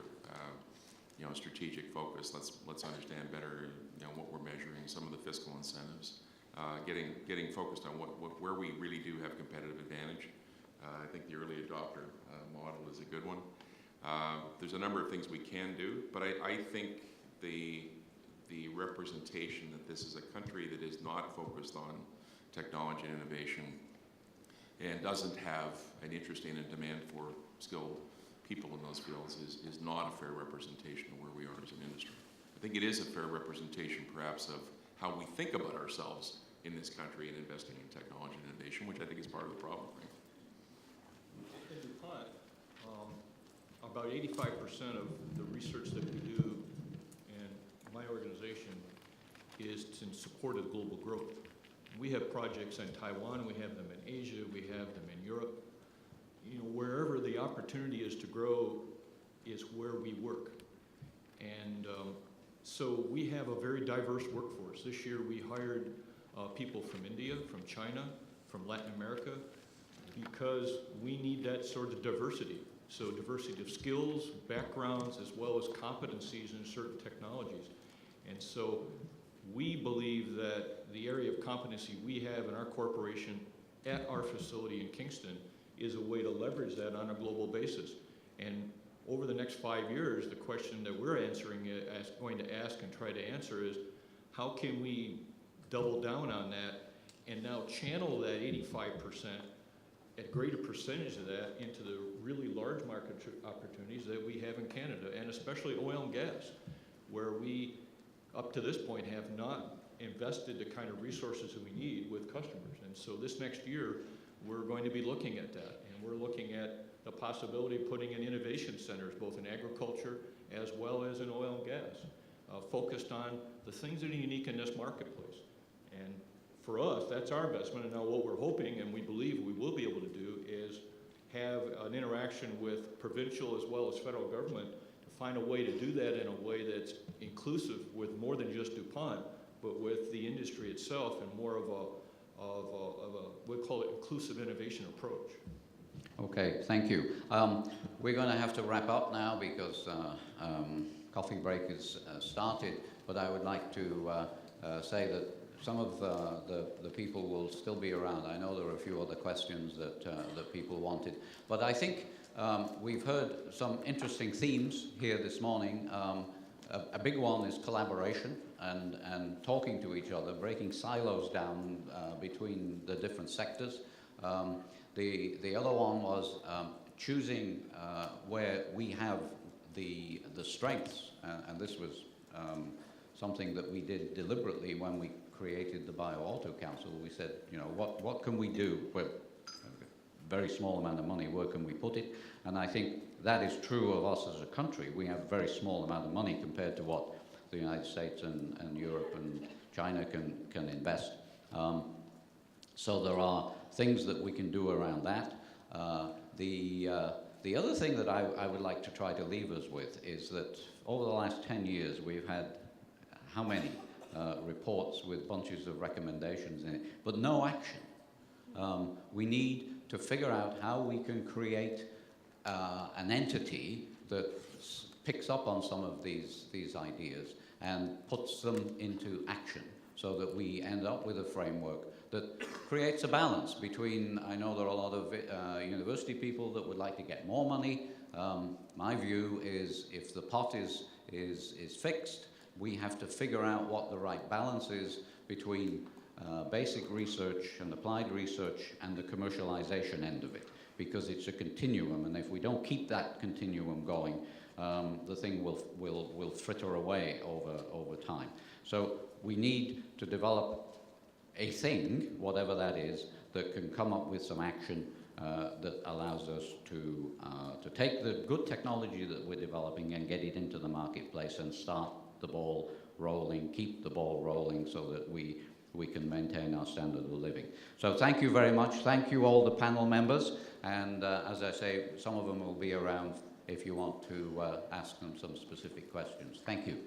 Strategic focus. Let's understand better, what we're measuring, some of the fiscal incentives, getting focused on where we really do have competitive advantage. I think the early adopter model is a good one. There's a number of things we can do, but I think the representation that this is a country that is not focused on technology and innovation and doesn't have an interest in and demand for skilled people in those fields is not a fair representation of where we are as an industry. I think it is a fair representation perhaps of how we think about ourselves in this country and investing in technology and innovation, which I think is part of the problem. In DuPont, about 85% of the research that we do in my organization is in support of global growth. We have projects in Taiwan, we have them in Asia, we have them in Europe, wherever the opportunity is to grow is where we work. And so we have a very diverse workforce. This year we hired people from India, from China, from Latin America, because we need that sort of diversity. So diversity of skills, backgrounds, as well as competencies in certain technologies. And so we believe that the area of competency we have in our corporation at our facility in Kingston is a way to leverage that on a global basis. And over the next 5 years, the question that we're going to ask and try to answer is, how can we double down on that and now channel that 85%, a greater percentage of that, into the really large market opportunities that we have in Canada, and especially oil and gas, where we, up to this point, have not invested the kind of resources that we need with customers. And so this next year, we're going to be looking at that, and we're looking at the possibility of putting in innovation centers, both in agriculture as well as in oil and gas, focused on the things that are unique in this marketplace. And for us, that's our investment. And now what we're hoping, and we believe we will be able to do, is have an interaction with provincial as well as federal government to find a way to do that in a way that's inclusive with more than just DuPont, but with the industry itself and more of a we'll call it inclusive innovation approach. Okay, thank you. We're going to have to wrap up now because coffee break is started, but I would like to say that some of the people will still be around. I know there are a few other questions that people wanted, but I think we've heard some interesting themes here this morning. A big one is collaboration and talking to each other, breaking silos down between the different sectors. The other one was choosing where we have the strengths, and this was something that we did deliberately when we created the Bio-Auto Council. We said, what can we do? Well, a very small amount of money, where can we put it? And I think that is true of us as a country. We have a very small amount of money compared to what the United States and Europe and China can invest. So there are things that we can do around that. The other thing that I would like to try to leave us with is that over the last 10 years, we've had how many reports with bunches of recommendations in it, but no action. We need to figure out how we can create an entity that picks up on some of these ideas and puts them into action so that we end up with a framework that creates a balance between, I know there are a lot of university people that would like to get more money. My view is if the pot is fixed, we have to figure out what the right balance is between basic research and applied research and the commercialization end of it, because it's a continuum, and if we don't keep that continuum going, the thing will fritter away over time. So we need to develop a thing, whatever that is, that can come up with some action that allows us to take the good technology that we're developing and get it into the marketplace and start the ball rolling, keep the ball rolling so that we can maintain our standard of living. So thank you very much. Thank you all the panel members. And as I say, some of them will be around if you want to ask them some specific questions. Thank you.